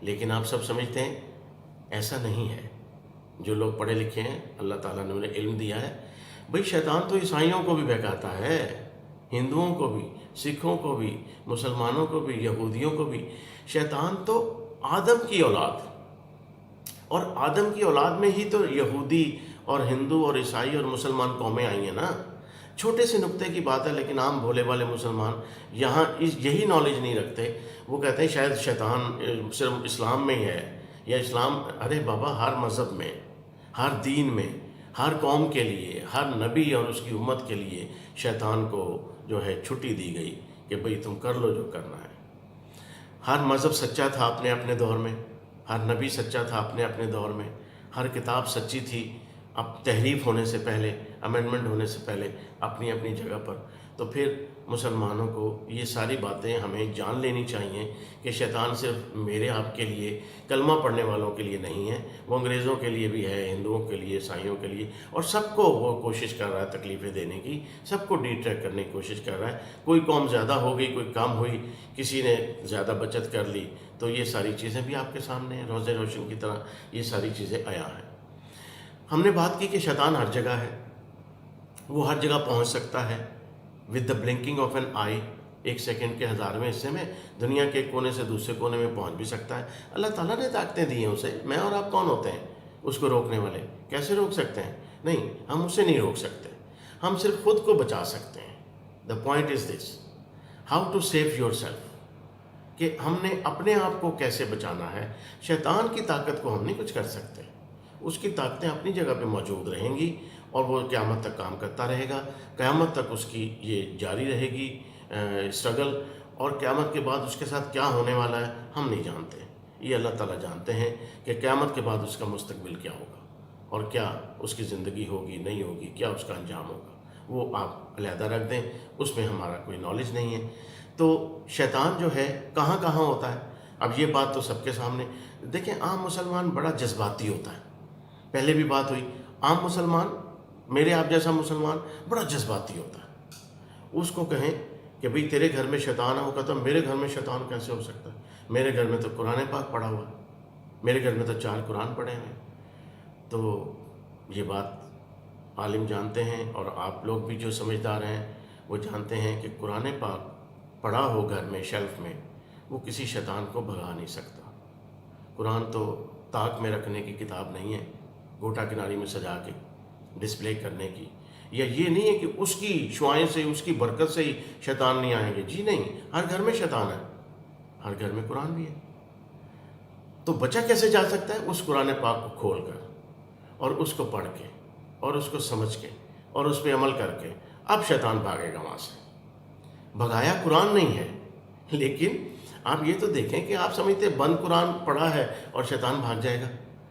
لیکن آپ سب سمجھتے ہیں ایسا نہیں ہے. جو لوگ پڑھے لکھے ہیں، اللہ تعالیٰ نے انہیں علم دیا ہے، بھئی شیطان تو عیسائیوں کو بھی بہکاتا ہے، ہندوؤں کو بھی، سکھوں کو بھی، مسلمانوں کو بھی، یہودیوں کو بھی. شیطان تو آدم کی اولاد، اور آدم کی اولاد میں ہی تو یہودی اور ہندو اور عیسائی اور مسلمان قومیں آئی ہیں نا. چھوٹے سے نقطے کی بات ہے، لیکن عام بھولے والے مسلمان یہاں یہی نالج نہیں رکھتے. وہ کہتے ہیں شاید شیطان صرف اسلام میں ہی ہے، یا اسلام. ارے بابا، ہر مذہب میں، ہر دین میں، ہر قوم کے لیے، ہر نبی اور اس کی امت کے لیے شیطان کو جو ہے چھٹی دی گئی کہ بھئی تم کر لو جو کرنا ہے. ہر مذہب سچا تھا اپنے اپنے دور میں، ہر نبی سچا تھا اپنے اپنے دور میں، ہر کتاب سچی تھی اب تحریف ہونے سے پہلے، امینڈمنٹ ہونے سے پہلے، اپنی اپنی جگہ پر. تو پھر مسلمانوں کو یہ ساری باتیں ہمیں جان لینی چاہیے کہ شیطان صرف میرے آپ کے لیے، کلمہ پڑھنے والوں کے لیے نہیں ہے، وہ انگریزوں کے لیے بھی ہے، ہندوؤں کے لیے، عیسائیوں کے لیے، اور سب کو وہ کوشش کر رہا ہے تکلیفیں دینے کی، سب کو ڈیٹریکٹ کرنے کی کوشش کر رہا ہے. کوئی قوم زیادہ ہو گئی، کوئی کم ہوئی، کسی نے زیادہ بچت کر لی، تو یہ ساری چیزیں بھی آپ کے سامنے ہیں، روزے روشن کی طرح یہ ساری چیزیں عیاں ہیں. ہم نے بات کی کہ شیطان ہر جگہ ہے، وہ ہر جگہ پہنچ سکتا ہے with the blinking of an eye. 1 second کے 1000ویں حصے میں دنیا کے ایک کونے سے دوسرے کونے میں پہنچ بھی سکتا ہے. اللہ تعالیٰ نے طاقتیں دی ہیں اسے. میں اور آپ کون ہوتے ہیں اس کو روکنے والے؟ کیسے روک سکتے ہیں؟ نہیں، ہم اسے نہیں روک سکتے، ہم صرف خود کو بچا سکتے ہیں. The point is this, how to save yourself, کہ ہم نے اپنے آپ کو کیسے بچانا ہے. شیطان کی طاقت کو ہم نہیں کچھ کر سکتے، اس کی طاقتیں اپنی جگہ پہ موجود رہیں گی، اور وہ قیامت تک کام کرتا رہے گا. قیامت تک اس کی یہ جاری رہے گی اسٹرگل، اور قیامت کے بعد اس کے ساتھ کیا ہونے والا ہے ہم نہیں جانتے. یہ اللہ تعالیٰ جانتے ہیں کہ قیامت کے بعد اس کا مستقبل کیا ہوگا، اور کیا اس کی زندگی ہوگی نہیں ہوگی، کیا اس کا انجام ہوگا، وہ آپ علیحدہ رکھ دیں، اس میں ہمارا کوئی نالج نہیں ہے. تو شیطان جو ہے کہاں کہاں ہوتا ہے. اب یہ بات تو سب کے سامنے. دیکھیں، عام مسلمان بڑا جذباتی ہوتا ہے. پہلے بھی بات ہوئی، عام مسلمان، میرے آپ جیسا مسلمان بڑا جذباتی ہوتا ہے. اس کو کہیں کہ بھئی تیرے گھر میں شیطان ہوگا، تو میرے گھر میں شیطان کیسے ہو سکتا ہے؟ میرے گھر میں تو قرآن پاک پڑھا ہوا ہے، میرے گھر میں تو 4 قرآن پڑھے ہوئے ہیں. تو یہ بات عالم جانتے ہیں، اور آپ لوگ بھی جو سمجھدار ہیں وہ جانتے ہیں کہ قرآن پاک پڑھا ہو گھر میں شیلف میں، وہ کسی شیطان کو بھگا نہیں سکتا. قرآن تو طاق میں رکھنے کی کتاب نہیں ہے، گوٹا کناری میں سجا کے ڈسپلے کرنے کی. یا یہ نہیں ہے کہ اس کی شعائیں سے، اس کی برکت سے ہی شیطان نہیں آئیں گے. جی نہیں، ہر گھر میں شیطان ہے، ہر گھر میں قرآن بھی ہے. تو بچہ کیسے جا سکتا ہے؟ اس قرآن پاک کو کھول کر، اور اس کو پڑھ کے، اور اس کو سمجھ کے، اور اس پہ عمل کر کے. اب شیطان بھاگے گا وہاں سے. بھگایا قرآن نہیں ہے، لیکن آپ یہ تو دیکھیں کہ آپ سمجھتے بند قرآن پڑھا ہے اور شیطان بھاگ جائے گا،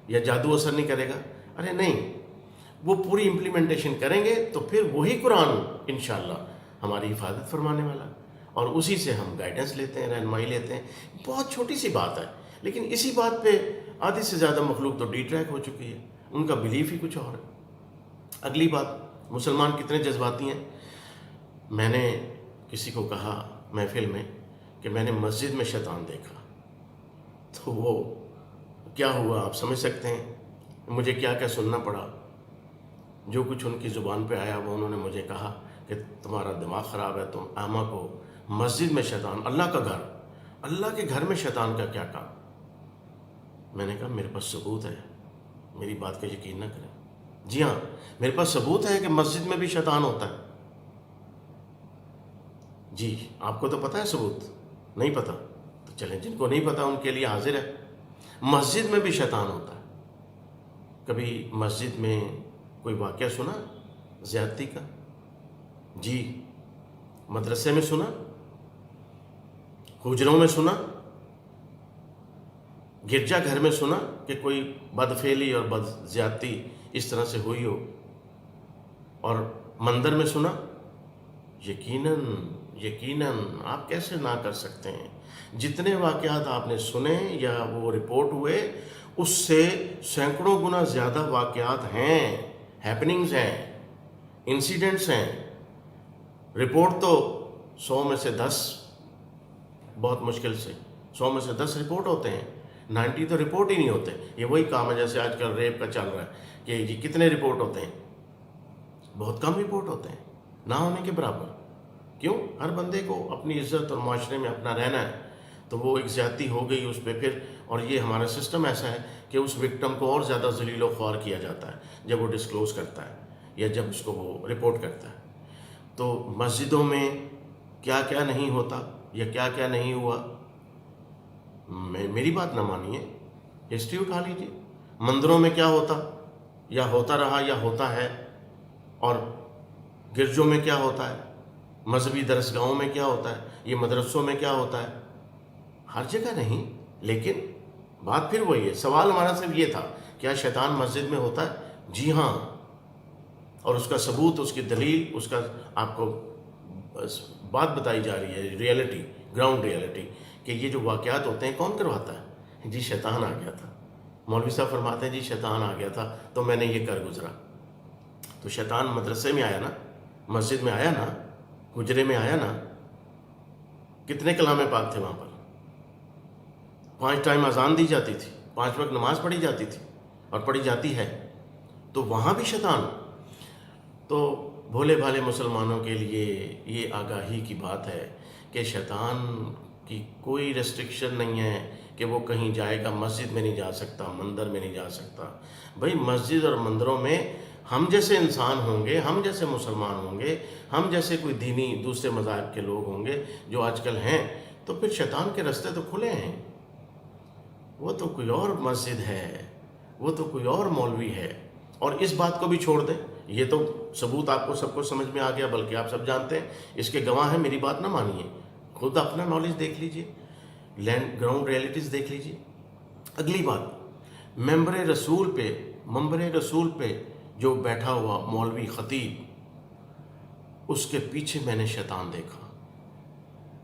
یا جادو اثر نہیں کرے گا. ارے نہیں، وہ پوری امپلیمنٹیشن کریں گے تو پھر وہی قرآن انشاءاللہ ہماری حفاظت فرمانے والا، اور اسی سے ہم گائیڈنس لیتے ہیں، رہنمائی لیتے ہیں. بہت چھوٹی سی بات ہے، لیکن اسی بات پہ آدھی سے زیادہ مخلوق تو ڈی ٹریک ہو چکی ہے. ان کا بلیف ہی کچھ اور ہے. اگلی بات، مسلمان کتنے جذباتی ہیں. میں نے کسی کو کہا محفل میں کہ میں نے مسجد میں شیطان دیکھا. تو وہ کیا ہوا آپ سمجھ سکتے ہیں، مجھے کیا کیا سننا پڑا. جو کچھ ان کی زبان پہ آیا وہ انہوں نے مجھے کہا کہ تمہارا دماغ خراب ہے، تم اعمیٰ کو مسجد میں شیطان، اللہ کا گھر، اللہ کے گھر میں شیطان کا کیا کام. میں نے کہا میرے پاس ثبوت ہے، میری بات کا یقین نہ کریں. جی ہاں، میرے پاس ثبوت ہے کہ مسجد میں بھی شیطان ہوتا ہے. جی آپ کو تو پتہ ہے ثبوت؟ نہیں پتہ؟ تو چلیں، جن کو نہیں پتہ ان کے لیے حاضر ہے. مسجد میں بھی شیطان ہوتا ہے. کبھی مسجد میں کوئی واقعہ سنا زیادتی کا؟ جی. مدرسے میں سنا؟ حجروں میں سنا؟ گرجا گھر میں سنا کہ کوئی بدفعلی اور بد زیادتی اس طرح سے ہوئی ہو؟ اور مندر میں سنا؟ یقیناً آپ کیسے نہ کر سکتے ہیں. جتنے واقعات آپ نے سنے یا وہ رپورٹ ہوئے، اس سے سینکڑوں گنا زیادہ واقعات ہیں، ہیپننگز ہیں، انسیڈنٹس ہیں. رپورٹ تو 100 میں سے 10، بہت مشکل سے 100 میں سے 10 رپورٹ ہوتے ہیں. 90 تو رپورٹ ہی نہیں ہوتے. یہ وہی کام ہے جیسے آج کل ریپ کا چل رہا ہے کہ جی کتنے رپورٹ ہوتے ہیں, بہت کم رپورٹ ہوتے ہیں, نہ ہونے کے برابر. کیوں؟ ہر بندے کو اپنی عزت اور معاشرے میں اپنا رہنا ہے, تو وہ ایک زیادتی ہو گئی اس پہ پھر. اور یہ ہمارا سسٹم ایسا ہے کہ اس وکٹم کو اور زیادہ ذلیل و خوار کیا جاتا ہے جب وہ ڈسکلوز کرتا ہے یا جب اس کو وہ رپورٹ کرتا ہے. تو مسجدوں میں کیا کیا نہیں ہوتا یا کیا کیا نہیں ہوا, میری بات نہ مانیے, ہسٹری اٹھا لیجیے. مندروں میں کیا ہوتا یا ہوتا رہا یا ہوتا ہے, اور گرجوں میں کیا ہوتا ہے, مذہبی درسگاہوں میں کیا ہوتا ہے, یہ مدرسوں میں کیا ہوتا ہے, ہر جگہ نہیں. لیکن بات پھر وہی ہے, سوال ہمارا صرف یہ تھا کیا شیطان مسجد میں ہوتا ہے؟ جی ہاں, اور اس کا ثبوت, اس کی دلیل, اس کا آپ کو بات بتائی جا رہی ہے, ریئلٹی, گراؤنڈ ریئلٹی, کہ یہ جو واقعات ہوتے ہیں کون کرواتا ہے؟ جی شیطان آ گیا تھا. مولوی صاحب فرماتے ہیں جی شیطان آ گیا تھا تو میں نے یہ کر گزرا. تو شیطان مدرسے میں آیا نا, مسجد میں آیا نا, حجرے میں آیا نا. کتنے کلام پاک تھے وہاں پر, 5 ٹائم اذان دی جاتی تھی, 5 وقت نماز پڑھی جاتی تھی اور پڑھی جاتی ہے. تو وہاں بھی شیطان. تو بھولے بھالے مسلمانوں کے لیے یہ آگاہی کی بات ہے کہ شیطان کی کوئی ریسٹرکشن نہیں ہے کہ وہ کہیں جائے گا, مسجد میں نہیں جا سکتا, مندر میں نہیں جا سکتا. بھئی مسجد اور مندروں میں ہم جیسے انسان ہوں گے, ہم جیسے مسلمان ہوں گے, ہم جیسے کوئی دینی دوسرے مذاہب کے لوگ ہوں گے جو آج کل ہیں, تو پھر شیطان کے راستے تو کھلے ہیں. وہ تو کوئی اور مسجد ہے, وہ تو کوئی اور مولوی ہے. اور اس بات کو بھی چھوڑ دیں, یہ تو ثبوت آپ کو سب کو سمجھ میں آ گیا, بلکہ آپ سب جانتے ہیں, اس کے گواہ ہیں. میری بات نہ مانیے, خود اپنا نالج دیکھ لیجئے, لینڈ گراؤنڈ ریئلٹیز دیکھ لیجئے. اگلی بات, منبر رسول پہ جو بیٹھا ہوا مولوی خطیب, اس کے پیچھے میں نے شیطان دیکھا.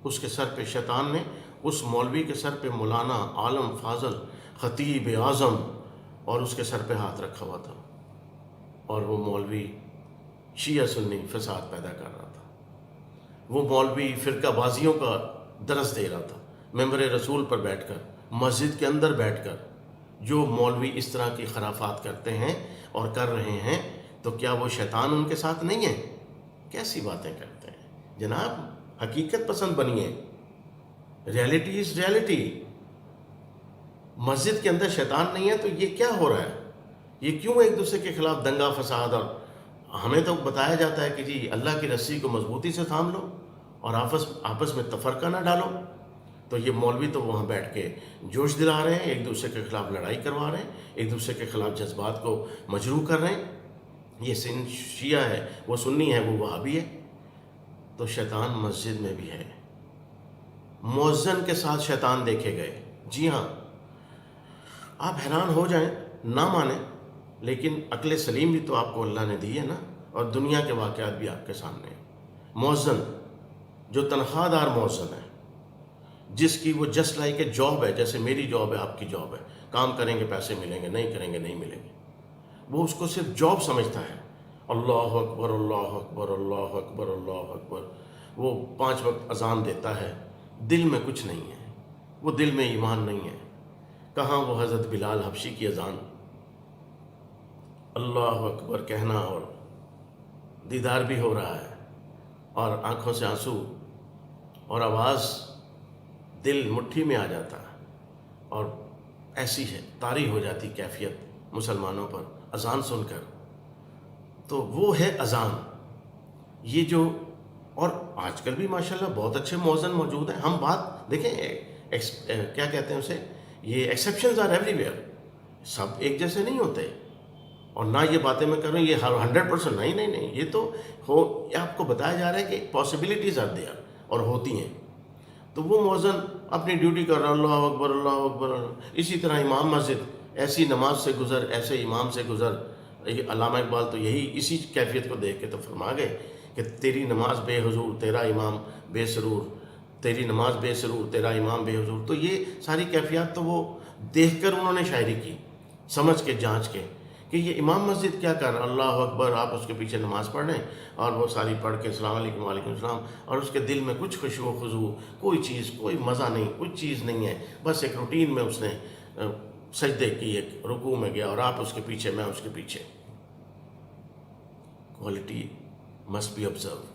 اس کے سر پہ شیطان نے, اس مولوی کے سر پہ مولانا عالم فاضل خطیب اعظم, اور اس کے سر پہ ہاتھ رکھا ہوا تھا. اور وہ مولوی شیعہ سنی فساد پیدا کر رہا تھا. وہ مولوی فرقہ بازیوں کا درس دے رہا تھا منبر رسول پر بیٹھ کر, مسجد کے اندر بیٹھ کر. جو مولوی اس طرح کی خرافات کرتے ہیں اور کر رہے ہیں, تو کیا وہ شیطان ان کے ساتھ نہیں ہے؟ کیسی باتیں کرتے ہیں جناب. حقیقت پسند بنیے, ریئلٹی از ریئلٹی. مسجد کے اندر شیطان نہیں ہے تو یہ کیا ہو رہا ہے؟ یہ کیوں ایک دوسرے کے خلاف دنگا فساد؟ اور ہمیں تو بتایا جاتا ہے کہ جی اللہ کی رسی کو مضبوطی سے تھام لو اور آپس میں تفرقہ نہ ڈالو. تو یہ مولوی تو وہاں بیٹھ کے جوش دلا رہے ہیں, ایک دوسرے کے خلاف لڑائی کروا رہے ہیں, ایک دوسرے کے خلاف جذبات کو مجروح کر رہے ہیں. یہ شیعہ ہے, وہ سنی ہے, وہ وہابی ہے. تو شیطان مسجد میں بھی ہے. مؤذن کے ساتھ شیطان دیکھے گئے. جی ہاں, آپ حیران ہو جائیں, نہ مانیں, لیکن عقل سلیم بھی تو آپ کو اللہ نے دی ہے نا, اور دنیا کے واقعات بھی آپ کے سامنے ہیں. مؤذن جو تنخواہ دار مؤذن ہے, جس کی وہ جسٹ لائک کہ جاب ہے, جیسے میری جاب ہے, آپ کی جاب ہے, کام کریں گے پیسے ملیں گے, نہیں کریں گے نہیں ملیں گے. وہ اس کو صرف جاب سمجھتا ہے. اللہ اکبر اللہ اکبر اللہ اکبر اللہ اکبر. وہ 5 وقت اذان دیتا ہے, دل میں کچھ نہیں ہے, وہ دل میں ایمان نہیں ہے. کہاں وہ حضرت بلال حبشی کی اذان, اللہ اکبر کہنا, اور دیدار بھی ہو رہا ہے, اور آنکھوں سے آنسو, اور آواز دل مٹھی میں آ جاتا ہے, اور ایسی ہے طاری ہو جاتی کیفیت مسلمانوں پر اذان سن کر. تو وہ ہے اذان. یہ جو, اور آج کل بھی ماشاءاللہ بہت اچھے مؤذن موجود ہیں. ہم بات دیکھیں, کیا کہتے ہیں اسے, یہ ایکسیپشنز آر ایوری ویئر. سب ایک جیسے نہیں ہوتے, اور نہ یہ باتیں میں کر رہا ہوں یہ 100% نہیں, یہ تو یہ آپ کو بتایا جا رہا ہے کہ پاسبلٹیز آر دیئر اور ہوتی ہیں. تو وہ مؤذن اپنی ڈیوٹی کر رہا, اللہ اکبر اللہ اکبر. اسی طرح امام مسجد ایسی نماز سے گزر, ایسے امام سے گزر. علامہ اقبال تو یہی اسی کیفیت کو دیکھ کے تو فرما گئے کہ تیری نماز بے حضور تیرا امام بے سرور, تیری نماز بے سرور تیرا امام بے حضور. تو یہ ساری کیفیات تو وہ دیکھ کر انہوں نے شاعری کی, سمجھ کے جانچ کے, کہ یہ امام مسجد کیا کر رہا, اللہ اکبر, آپ اس کے پیچھے نماز پڑھ رہے ہیں, اور وہ ساری پڑھ کے السلام علیکم وعلیکم السلام, اور اس کے دل میں کچھ خشوع و خضوع, کوئی چیز, کوئی مزہ نہیں, کوئی چیز نہیں ہے. بس ایک روٹین میں اس نے سجدے کی ایک رکوع میں گیا اور آپ اس کے پیچھے میں اس کے پیچھے. Quality must be observed.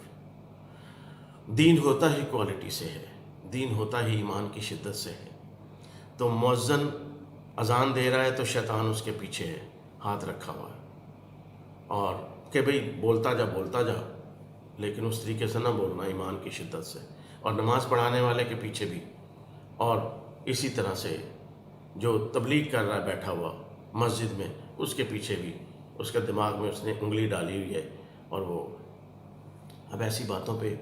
Then ہوتا ہی کوالٹی سے ہے, دین ہوتا ہی ایمان کی شدت سے ہے. تو مؤذن اذان دے رہا ہے تو شیطان اس کے پیچھے ہے, ہاتھ رکھا ہوا ہے, اور کہ بھئی بولتا جا, لیکن اس طریقے سے نہ بولنا ایمان کی شدت سے. اور نماز پڑھانے والے کے پیچھے بھی, اور اسی طرح سے جو تبلیغ کر رہا ہے بیٹھا ہوا مسجد میں, اس کے پیچھے بھی اس کا دماغ میں اس نے انگلی ڈالی ہوئی ہے. اور وہ اب ایسی باتوں پہ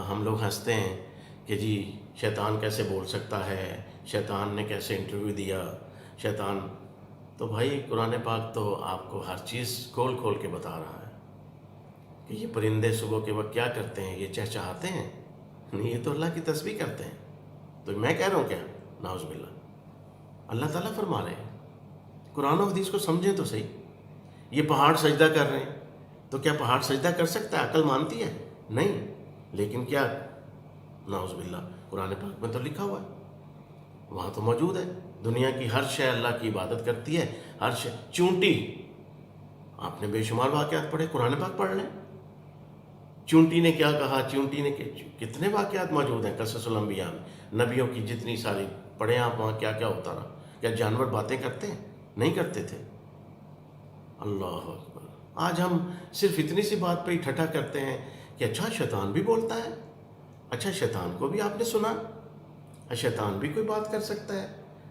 ہم لوگ ہنستے ہیں کہ جی شیطان کیسے بول سکتا ہے, شیطان نے کیسے انٹرویو دیا, شیطان. تو بھائی قرآن پاک تو آپ کو ہر چیز کھول کھول کے بتا رہا ہے کہ یہ پرندے صبح کے وقت کیا کرتے ہیں, یہ چہچہاتے ہیں, نہیں یہ تو اللہ کی تسبیح کرتے ہیں. تو میں کہہ رہا ہوں کیا؟ نعوذ باللہ. اللہ تعالیٰ فرما رہے ہیں, قرآن و حدیث کو سمجھیں تو صحیح. یہ پہاڑ سجدہ کر رہے ہیں تو کیا پہاڑ سجدہ کر سکتا ہے؟ عقل مانتی ہے؟ نہیں. لیکن کیا نعوذ باللہ قرآن پاک میں تو لکھا ہوا ہے, وہاں تو موجود ہے. دنیا کی ہر شے اللہ کی عبادت کرتی ہے, ہر شے. چونٹی, آپ نے بے شمار واقعات پڑھے, قرآن پاک پڑھ لیں. چونٹی نے کیا کہا, چونٹی نے کتنے واقعات موجود ہیں قصص الانبیاء میں, نبیوں کی جتنی ساری پڑھیں آپ, وہاں کیا کیا ہوتا رہا. کیا جانور باتیں کرتے ہیں؟ نہیں کرتے تھے. اللہ اکبر. آج ہم صرف اتنی سی بات پہ ہی ٹھٹھا کرتے ہیں کہ اچھا شیطان بھی بولتا ہے, اچھا شیطان کو بھی آپ نے سنا, شیطان بھی کوئی بات کر سکتا ہے.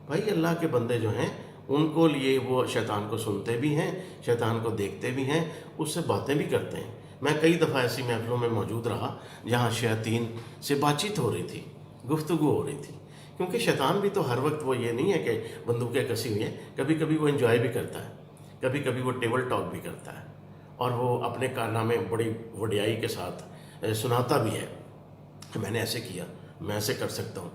بھائی اللہ کے بندے جو ہیں ان کو لیے وہ شیطان کو سنتے بھی ہیں, شیطان کو دیکھتے بھی ہیں, اس سے باتیں بھی کرتے ہیں. میں کئی دفعہ ایسی محفلوں میں موجود رہا جہاں شیاطین سے بات چیت ہو رہی تھی, گفتگو ہو رہی تھی. کیونکہ شیطان بھی تو ہر وقت وہ یہ نہیں ہے کہ بندوقیں کسی ہوئی ہیں, کبھی کبھی وہ انجوائے بھی کرتا ہے, کبھی کبھی وہ ٹیبل ٹاک بھی کرتا ہے, اور وہ اپنے کارنامے بڑی وڈیائی کے ساتھ سناتا بھی ہے کہ میں نے ایسے کیا, میں ایسے کر سکتا ہوں.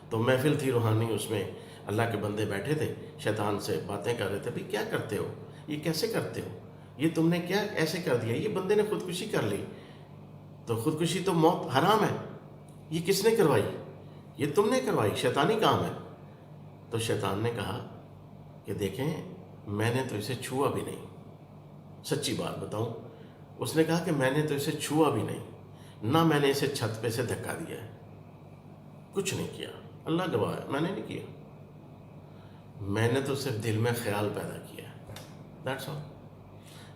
تو محفل تھی روحانی, اس میں اللہ کے بندے بیٹھے تھے, شیطان سے باتیں کر رہے تھے. بھئی کیا کرتے ہو, یہ کیسے کرتے ہو, یہ تم نے کیا ایسے کر دیا, یہ بندے نے خودکشی کر لی, تو خودکشی تو موت حرام ہے, یہ کس نے کروائی, یہ تم نے کروائی, شیطانی کام ہے. تو شیطان نے کہا کہ دیکھیں میں نے تو اسے چھوا بھی نہیں, سچی بات بتاؤں, اس نے کہا کہ میں نے تو اسے چھوا بھی نہیں, نہ میں نے اسے چھت پہ سے دھکا دیا ہے, کچھ نہیں کیا, اللہ گواہ ہے میں نے نہیں کیا, میں نے تو صرف دل میں خیال پیدا کیا ہے, دیٹس آل.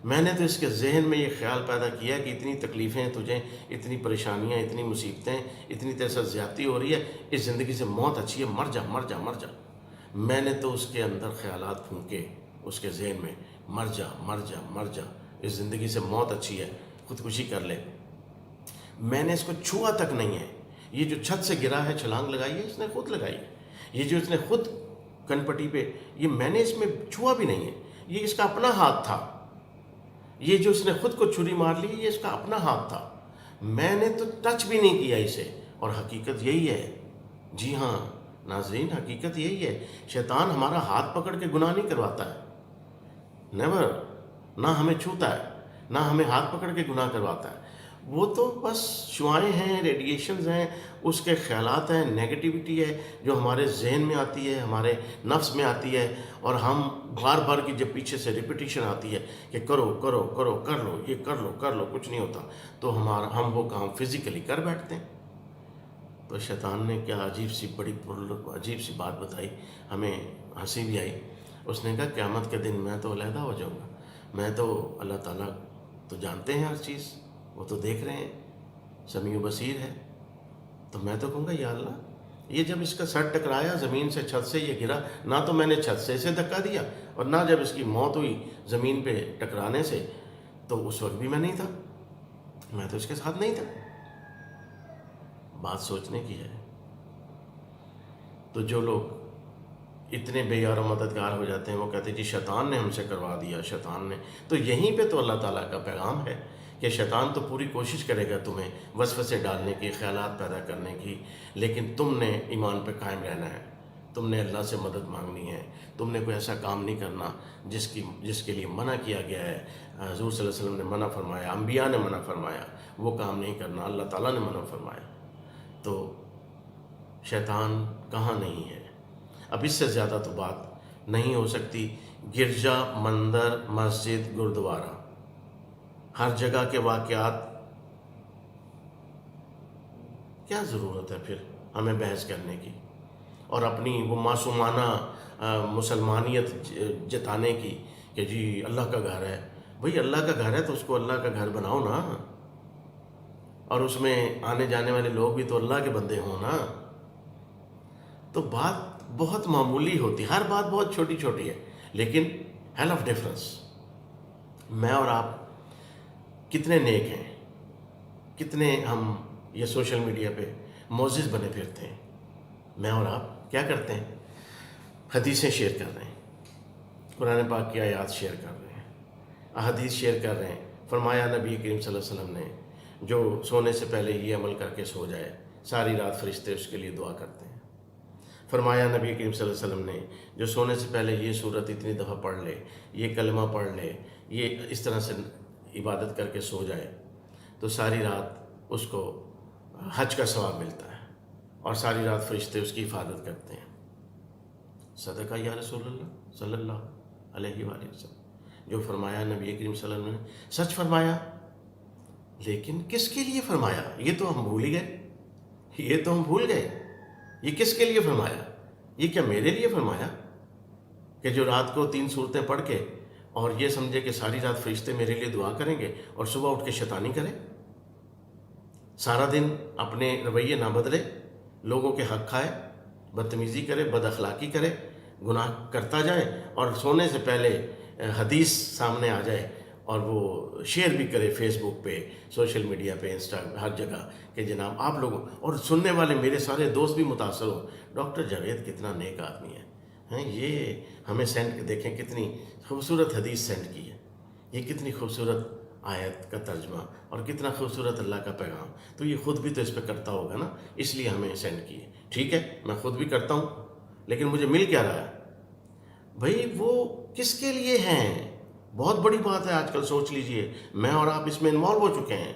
میں نے تو اس کے ذہن میں یہ خیال پیدا کیا کہ اتنی تکلیفیں تجھیں, اتنی پریشانیاں, اتنی مصیبتیں, اتنی تیرے ساتھ زیادتی ہو رہی ہے, اس زندگی سے موت اچھی ہے, مر جا مر جا مر جا. میں نے تو اس کے اندر خیالات پھونکے اس کے ذہن میں, مر جا مر جا مر جا, اس زندگی سے موت اچھی ہے, خودکشی کر لے. میں نے اس کو چھوا تک نہیں ہے. یہ جو چھت سے گرا ہے, چھلانگ لگائی ہے, اس نے خود لگائی ہے. یہ جو اس نے خود کن پٹی پہ, یہ میں نے اس میں چھوا بھی نہیں ہے, یہ اس کا اپنا ہاتھ تھا. یہ جو اس نے خود کو چھری مار لی, یہ اس کا اپنا ہاتھ تھا, میں نے تو ٹچ بھی نہیں کیا اسے. اور حقیقت یہی ہے, جی ہاں ناظرین, حقیقت یہی ہے. شیطان ہمارا ہاتھ پکڑ کے گناہ نہیں کرواتا ہے, نیور. نہ ہمیں چھوتا ہے, نہ ہمیں ہاتھ پکڑ کے گناہ کرواتا ہے. وہ تو بس شعائیں ہیں, ریڈیشنز ہیں, اس کے خیالات ہیں, نیگیٹیوٹی ہے جو ہمارے ذہن میں آتی ہے, ہمارے نفس میں آتی ہے, اور ہم بار بار کی جب پیچھے سے ریپیٹیشن آتی ہے کہ کرو کرو کرو, کر لو, یہ کر لو, کچھ نہیں ہوتا, تو ہم وہ کام فزیکلی کر بیٹھتے ہیں. تو شیطان نے کیا عجیب سی عجیب سی بات بتائی, ہمیں ہنسی بھی آئی. اس نے کہا قیامت کے دن میں تو علیحدہ ہو جاؤں گا, میں تو اللہ تعالیٰ تو جانتے ہیں ہر چیز, وہ تو دیکھ رہے ہیں, سمیع و بصیر ہے. تو میں تو کہوں گا یا اللہ, یہ جب اس کا سر ٹکرایا زمین سے, چھت سے یہ گرا, نہ تو میں نے چھت سے اسے دھکا دیا, اور نہ جب اس کی موت ہوئی زمین پہ ٹکرانے سے, تو اس وقت بھی میں نہیں تھا, میں تو اس کے ساتھ نہیں تھا. بات سوچنے کی ہے. تو جو لوگ اتنے بے یار و مددگار ہو جاتے ہیں, وہ کہتے ہیں جی شیطان نے ہم سے کروا دیا, شیطان نے. تو یہیں پہ تو اللہ تعالیٰ کا پیغام ہے کہ شیطان تو پوری کوشش کرے گا تمہیں وسوسے ڈالنے کی, خیالات پیدا کرنے کی, لیکن تم نے ایمان پہ قائم رہنا ہے, تم نے اللہ سے مدد مانگنی ہے, تم نے کوئی ایسا کام نہیں کرنا جس کے لیے منع کیا گیا ہے. حضور صلی اللہ علیہ وسلم نے منع فرمایا, انبیاء نے منع فرمایا, وہ کام نہیں کرنا, اللہ تعالیٰ نے منع فرمایا. تو شیطان کہاں نہیں ہے. اب اس سے زیادہ تو بات نہیں ہو سکتی. گرجا، مندر، مسجد، گردوارہ، ہر جگہ کے واقعات، کیا ضرورت ہے پھر ہمیں بحث کرنے کی اور اپنی وہ معصومانہ مسلمانیت جتانے کی کہ جی اللہ کا گھر ہے. بھئی اللہ کا گھر ہے تو اس کو اللہ کا گھر بناؤ نا، اور اس میں آنے جانے والے لوگ بھی تو اللہ کے بندے ہوں نا. تو بات بہت معمولی ہوتی، ہر بات بہت چھوٹی چھوٹی ہے، لیکن ہیل آف ڈفرنس. میں اور آپ کتنے نیک ہیں، کتنے ہم یہ سوشل میڈیا پہ معزز بنے پھرتے ہیں. میں اور آپ کیا کرتے ہیں؟ حدیثیں شیئر کر رہے ہیں، قرآن پاک کی آیات شیئر کر رہے ہیں، احادیث شیئر کر رہے ہیں. فرمایا نبی کریم صلی اللہ علیہ وسلم نے جو سونے سے پہلے یہ عمل کر کے سو جائے ساری رات فرشتے اس کے لیے دعا کرتے ہیں. فرمایا نبی کریم صلی اللہ علیہ وسلم نے جو سونے سے پہلے یہ سورت اتنی دفعہ پڑھ لے، یہ کلمہ پڑھ لے، یہ اس طرح سے عبادت کر کے سو جائے تو ساری رات اس کو حج کا ثواب ملتا ہے اور ساری رات فرشتے اس کی حفاظت کرتے ہیں. صدقہ یا رسول اللہ صلی اللہ علیہ وآلہ وسلم. جو فرمایا نبی کریم صلی اللہ علیہ وسلم نے سچ فرمایا، لیکن کس کے لیے فرمایا یہ تو ہم بھول ہی گئے. یہ کس کے لیے فرمایا؟ یہ کیا میرے لیے فرمایا کہ جو رات کو 3 سورتیں پڑھ کے اور یہ سمجھے کہ ساری رات فرشتے میرے لیے دعا کریں گے اور صبح اٹھ کے شیطانی کرے، سارا دن اپنے رویے نہ بدلے، لوگوں کے حق کھائے، بدتمیزی کرے، بد اخلاقی کرے، گناہ کرتا جائے اور سونے سے پہلے حدیث سامنے آ جائے اور وہ شیئر بھی کرے فیس بک پہ، سوشل میڈیا پہ، انسٹا، ہر جگہ کہ جناب آپ لوگوں اور سننے والے میرے سارے دوست بھی متاثر ہو. ڈاکٹر جاوید کتنا نیک آدمی ہے، یہ ہمیں سینڈ دیکھیں کتنی خوبصورت حدیث سینڈ کی ہے، یہ کتنی خوبصورت آیت کا ترجمہ اور کتنا خوبصورت اللہ کا پیغام. تو یہ خود بھی تو اس پہ کرتا ہوگا نا، اس لیے ہمیں سینڈ کی ہے. ٹھیک ہے میں خود بھی کرتا ہوں، لیکن مجھے مل کیا رہا ہے؟ بھئی وہ کس کے لیے ہیں؟ بہت بڑی بات ہے. آج کل سوچ لیجئے، میں اور آپ اس میں انوالو ہو چکے ہیں.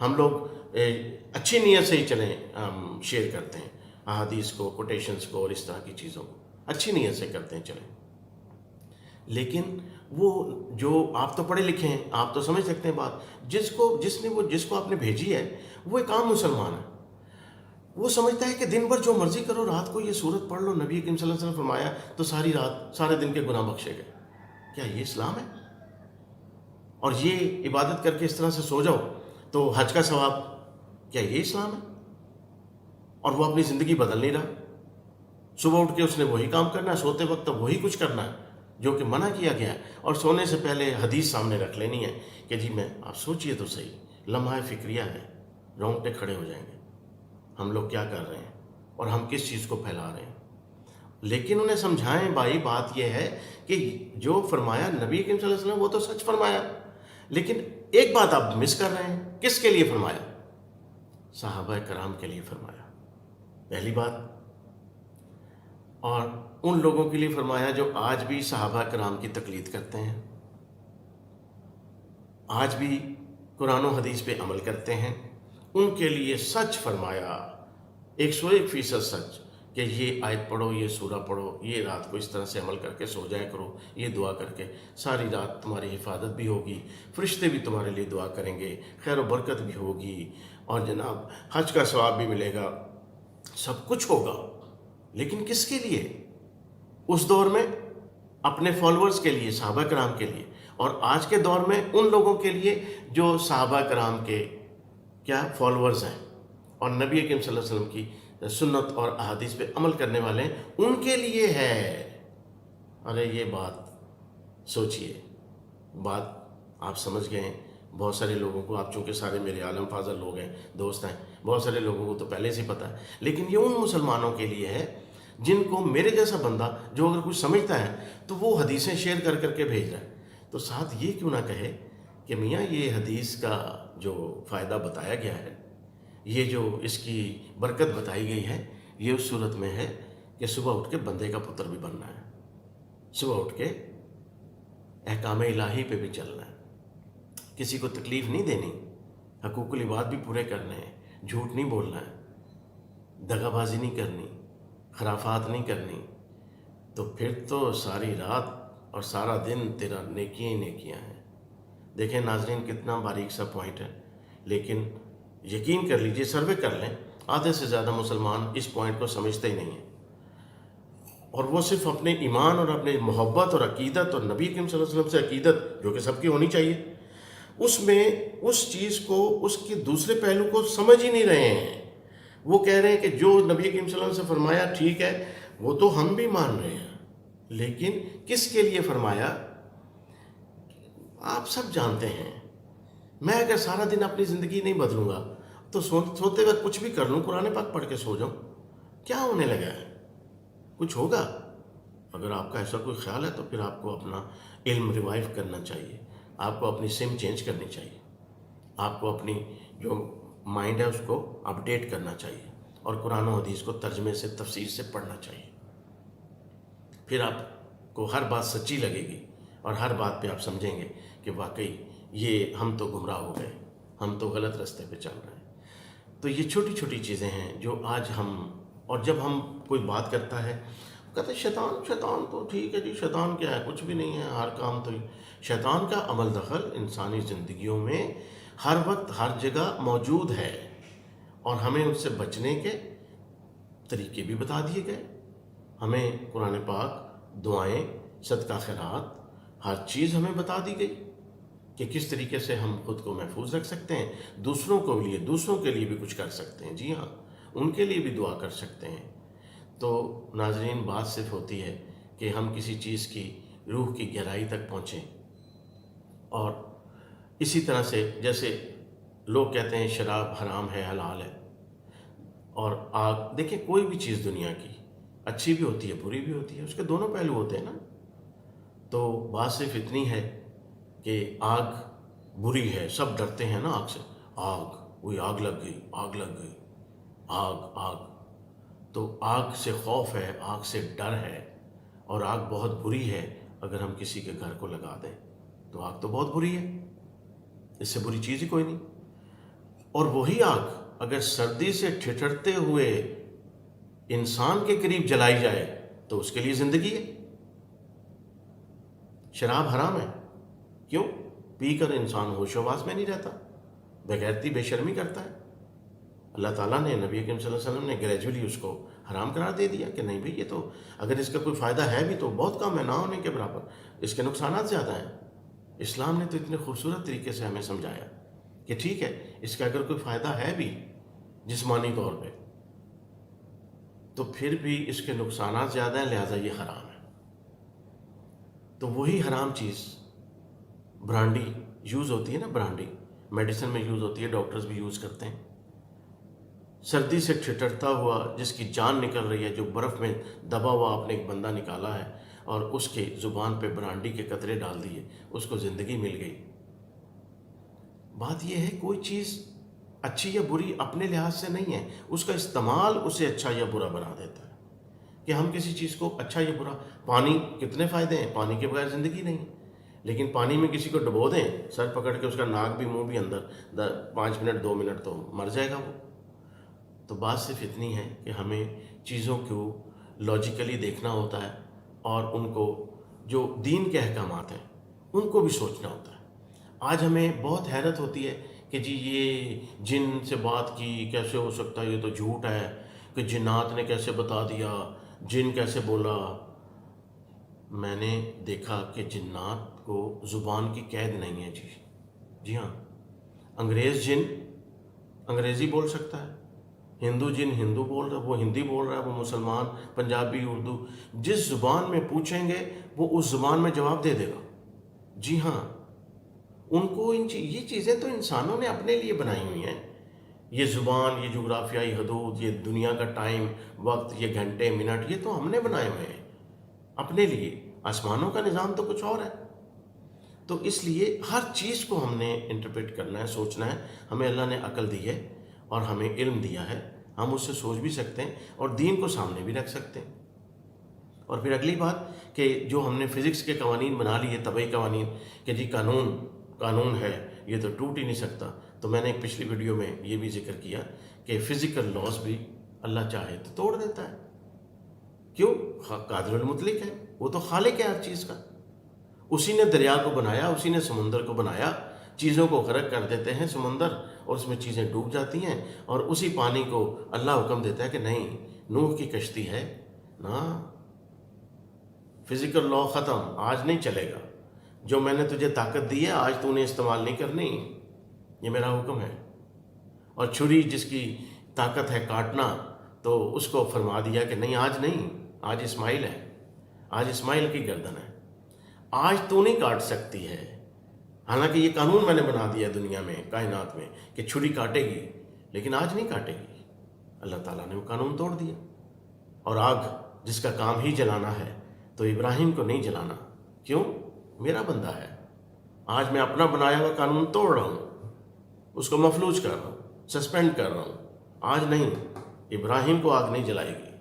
ہم لوگ اچھی نیت سے ہی چلیں، ہم شیئر کرتے ہیں احادیث کو، کوٹیشنز کو اور اس طرح کی چیزوں کو اچھی نیت سے کرتے ہیں چلیں. لیکن وہ جو آپ تو پڑھے لکھے ہیں، آپ تو سمجھ سکتے ہیں بات، جس کو آپ نے بھیجی ہے وہ ایک عام مسلمان ہے. وہ سمجھتا ہے کہ دن بھر جو مرضی کرو، رات کو یہ سورت پڑھ لو، نبی کریم صلی اللہ علیہ وسلم فرمایا تو ساری رات سارے دن کے گناہ بخشے گئے. کیا یہ اسلام ہے؟ اور یہ عبادت کر کے اس طرح سے سو جاؤ تو حج کا ثواب، کیا یہ اسلام ہے؟ اور وہ اپنی زندگی بدل نہیں رہا. صبح اٹھ کے اس نے وہی کام کرنا ہے، سوتے وقت وہی کچھ کرنا ہے جو کہ منع کیا گیا ہے، اور سونے سے پہلے حدیث سامنے رکھ لینی ہے کہ جی آپ سوچئے تو صحیح، لمحہ فکریہ ہے، رونگٹے کھڑے ہو جائیں گے. ہم لوگ کیا کر رہے ہیں اور ہم کس چیز کو پھیلا رہے ہیں؟ لیکن انہیں سمجھائیں بھائی، بات یہ ہے کہ جو فرمایا نبی کریم صلی اللہ علیہ وسلم وہ تو سچ فرمایا، لیکن ایک بات آپ مس کر رہے ہیں. کس کے لیے فرمایا؟ صحابہ کرام کے لیے فرمایا، پہلی بات. اور ان لوگوں کے لیے فرمایا جو آج بھی صحابہ کرام کی تقلید کرتے ہیں، آج بھی قرآن و حدیث پہ عمل کرتے ہیں. ان کے لیے سچ فرمایا، 101% سچ، کہ یہ آیت پڑھو، یہ سورہ پڑھو، یہ رات کو اس طرح سے عمل کر کے سو جایا کرو، یہ دعا کر کے ساری رات تمہاری حفاظت بھی ہوگی، فرشتے بھی تمہارے لیے دعا کریں گے، خیر و برکت بھی ہوگی، اور جناب حج کا ثواب بھی ملے گا، سب کچھ ہوگا. لیکن کس کے لیے؟ اس دور میں اپنے فالورز کے لیے، صحابہ کرام کے لیے، اور آج کے دور میں ان لوگوں کے لیے جو صحابہ کرام کے کیا فالورز ہیں اور نبی کریم صلی اللہ علیہ وسلم کی سنت اور احادیث پہ عمل کرنے والے ہیں، ان کے لیے ہے. ارے یہ بات سوچئے، بات آپ سمجھ گئے ہیں. بہت سارے لوگوں کو، آپ چونکہ سارے میرے عالم فاضل لوگ ہیں، دوست ہیں، بہت سارے لوگوں کو تو پہلے سے پتہ ہے، لیکن یہ ان مسلمانوں کے لیے ہے جن کو میرے جیسا بندہ جو اگر کچھ سمجھتا ہے تو وہ حدیثیں شیئر کر کر کے بھیج رہا ہے. تو ساتھ یہ کیوں نہ کہے کہ میاں یہ حدیث کا جو فائدہ بتایا گیا ہے، یہ جو اس کی برکت بتائی گئی ہے، یہ اس صورت میں ہے کہ صبح اٹھ کے بندے کا پتر بھی بننا ہے، صبح اٹھ کے احکام الہی پہ بھی چلنا ہے، کسی کو تکلیف نہیں دینی، حقوق العباد بھی پورے کرنے ہیں، جھوٹ نہیں بولنا ہے، دغا بازی نہیں کرنی، خرافات نہیں کرنی، تو پھر تو ساری رات اور سارا دن تیرا نیکیاں ہی نیکیاں ہیں۔ دیکھیں ناظرین کتنا باریک سا پوائنٹ ہے، لیکن یقین کر لیجئے، سروے کر لیں، آدھے سے زیادہ مسلمان اس پوائنٹ کو سمجھتے ہی نہیں ہیں، اور وہ صرف اپنے ایمان اور اپنے محبت اور عقیدت اور نبی کریم صلی اللہ علیہ وسلم سے عقیدت جو کہ سب کی ہونی چاہیے، اس میں اس چیز کو، اس کے دوسرے پہلو کو سمجھ ہی نہیں رہے ہیں۔ وہ کہہ رہے ہیں کہ جو نبی کریم صلی اللہ علیہ وسلم سے فرمایا ٹھیک ہے، وہ تو ہم بھی مان رہے ہیں، لیکن کس کے لیے فرمایا آپ سب جانتے ہیں۔ میں اگر سارا دن اپنی زندگی نہیں بدلوں گا تو سوتے وقت کچھ بھی کر لوں، قرآن پاک پڑھ کے سو جاؤں، کیا ہونے لگا ہے؟ کچھ ہوگا؟ اگر آپ کا ایسا کوئی خیال ہے تو پھر آپ کو اپنا علم ریوائیو کرنا چاہیے، آپ کو اپنی سم چینج کرنی چاہیے، آپ کو اپنی جو مائنڈ ہے اس کو اپڈیٹ کرنا چاہیے، اور قرآن و حدیث کو ترجمے سے تفسیر سے پڑھنا چاہیے۔ پھر آپ کو ہر بات سچی لگے گی، اور ہر بات پہ آپ سمجھیں گے کہ واقعی یہ ہم تو گمراہ ہو گئے، ہم تو غلط راستے پہ چل رہے ہیں۔ تو یہ چھوٹی چھوٹی چیزیں ہیں جو آج ہم، اور جب ہم کوئی بات کرتا ہے کہتے ہیں شیطان تو ٹھیک ہے جی، شیطان کیا ہے، کچھ بھی نہیں ہے، ہر کام تو شیطان کا عمل دخل انسانی زندگیوں میں ہر وقت ہر جگہ موجود ہے، اور ہمیں اس سے بچنے کے طریقے بھی بتا دیے گئے۔ ہمیں قرآن پاک، دعائیں، صدقہ خیرات، ہر چیز ہمیں بتا دی گئی کہ کس طریقے سے ہم خود کو محفوظ رکھ سکتے ہیں، دوسروں کے لیے بھی کچھ کر سکتے ہیں، جی ہاں، ان کے لیے بھی دعا کر سکتے ہیں۔ تو ناظرین بات صرف ہوتی ہے کہ ہم کسی چیز کی روح کی گہرائی تک پہنچیں، اور اسی طرح سے جیسے لوگ کہتے ہیں شراب حرام ہے، حلال ہے، اور آگ، دیکھیں کوئی بھی چیز دنیا کی اچھی بھی ہوتی ہے بری بھی ہوتی ہے، اس کے دونوں پہلو ہوتے ہیں نا۔ تو بات صرف اتنی ہے کہ آگ بری ہے، سب ڈرتے ہیں نا آگ سے، آگ، وہی آگ لگ گئی، آگ لگ گئی، آگ۔ تو آگ سے خوف ہے، آگ سے ڈر ہے، اور آگ بہت بری ہے۔ اگر ہم کسی کے گھر کو لگا دیں تو آگ تو بہت بری ہے، اس سے بری چیز ہی کوئی نہیں۔ اور وہی آگ اگر سردی سے ٹھٹھرتے ہوئے انسان کے قریب جلائی جائے تو اس کے لیے زندگی ہے۔ شراب حرام ہے، کیوں؟ پی کر انسان ہوش و حواس میں نہیں رہتا، بغیرتی بے شرمی کرتا ہے۔ اللہ تعالیٰ نے، نبی کریم صلی اللہ علیہ وسلم نے گریجولی اس کو حرام قرار دے دیا کہ نہیں بھئی یہ تو اگر اس کا کوئی فائدہ ہے بھی تو بہت کم ہے، نہ ہونے کے برابر، اس کے نقصانات زیادہ ہیں۔ اسلام نے تو اتنے خوبصورت طریقے سے ہمیں سمجھایا کہ ٹھیک ہے اس کا اگر کوئی فائدہ ہے بھی جسمانی طور پہ، تو پھر بھی اس کے نقصانات زیادہ ہیں، لہٰذا یہ حرام ہے۔ تو وہی حرام چیز برانڈی یوز ہوتی ہے نا، برانڈی میڈیسن میں یوز ہوتی ہے، ڈاکٹرز بھی یوز کرتے ہیں۔ سردی سے ٹھٹرتا ہوا جس کی جان نکل رہی ہے، جو برف میں دبا ہوا آپ نے ایک بندہ نکالا ہے اور اس کے زبان پہ برانڈی کے قطرے ڈال دیے، اس کو زندگی مل گئی۔ بات یہ ہے کوئی چیز اچھی یا بری اپنے لحاظ سے نہیں ہے، اس کا استعمال اسے اچھا یا برا بنا دیتا ہے۔ کہ ہم کسی چیز کو اچھا یا برا، پانی کتنے فائدے ہیں، پانی کے بغیر زندگی نہیں، لیکن پانی میں کسی کو ڈبو دیں سر پکڑ کے، اس کا ناک بھی منہ بھی اندر 5 منٹ 2 منٹ تو مر جائے گا وہ۔ تو بات صرف اتنی ہے کہ ہمیں چیزوں کو لاجیکلی دیکھنا ہوتا ہے، اور ان کو جو دین کے احکامات ہیں ان کو بھی سوچنا ہوتا ہے۔ آج ہمیں بہت حیرت ہوتی ہے کہ جی یہ جن سے بات کی کیسے ہو سکتا ہے، یہ تو جھوٹ ہے، کہ جنات نے کیسے بتا دیا، جن کیسے بولا۔ میں نے دیکھا کہ جنات کو زبان کی قید نہیں ہے جی ہاں، انگریز جن انگریزی بول سکتا ہے، ہندو جن ہندو بول رہا ہے، وہ ہندی بول رہا ہے، وہ مسلمان پنجابی اردو جس زبان میں پوچھیں گے وہ اس زبان میں جواب دے دے گا۔ جی ہاں، ان کو یہ چیزیں تو انسانوں نے اپنے لیے بنائی ہوئی ہیں، یہ زبان، یہ جغرافیائی حدود، یہ دنیا کا ٹائم وقت، یہ گھنٹے منٹ، یہ تو ہم نے بنائے ہوئے ہیں اپنے لیے۔ آسمانوں کا نظام تو کچھ اور ہے۔ تو اس لیے ہر چیز کو ہم نے انٹرپریٹ کرنا ہے، سوچنا ہے۔ ہمیں اللہ نے عقل دی ہے اور ہمیں علم دیا ہے، ہم اس سے سوچ بھی سکتے ہیں اور دین کو سامنے بھی رکھ سکتے ہیں۔ اور پھر اگلی بات کہ جو ہم نے فزکس کے قوانین بنا لیے، طبعی قوانین، کہ جی قانون ہے، یہ تو ٹوٹ ہی نہیں سکتا۔ تو میں نے ایک پچھلی ویڈیو میں یہ بھی ذکر کیا کہ فزیکل لاز بھی اللہ چاہے تو توڑ دیتا ہے، کیوں؟ قادر المطلق ہے، وہ تو خالق ہے ہر چیز کا. اسی نے دریا کو بنایا، اسی نے سمندر کو بنایا. چیزوں کو غرق کر دیتے ہیں سمندر اور اس میں چیزیں ڈوب جاتی ہیں، اور اسی پانی کو اللہ حکم دیتا ہے کہ نہیں، نوح کی کشتی ہے نا، فزیکل لا ختم، آج نہیں چلے گا. جو میں نے تجھے طاقت دی ہے آج تو نے استعمال نہیں کرنی، یہ میرا حکم ہے. اور چھری جس کی طاقت ہے کاٹنا، تو اس کو فرما دیا کہ نہیں، آج نہیں، آج اسماعیل ہے، آج اسماعیل کی گردن ہے، آج تو نہیں کاٹ سکتی ہے. حالانکہ یہ قانون میں نے بنا دیا دنیا میں، کائنات میں، کہ چھری کاٹے گی، لیکن آج نہیں کاٹے گی. اللہ تعالیٰ نے وہ قانون توڑ دیا. اور آگ جس کا کام ہی جلانا ہے، تو ابراہیم کو نہیں جلانا. کیوں؟ میرا بندہ ہے. آج میں اپنا بنایا ہوا قانون توڑ رہا ہوں، اس کو مفلوج کر رہا ہوں، سسپینڈ کر رہا ہوں. آج نہیں، ابراہیم کو آگ نہیں جلائے گی.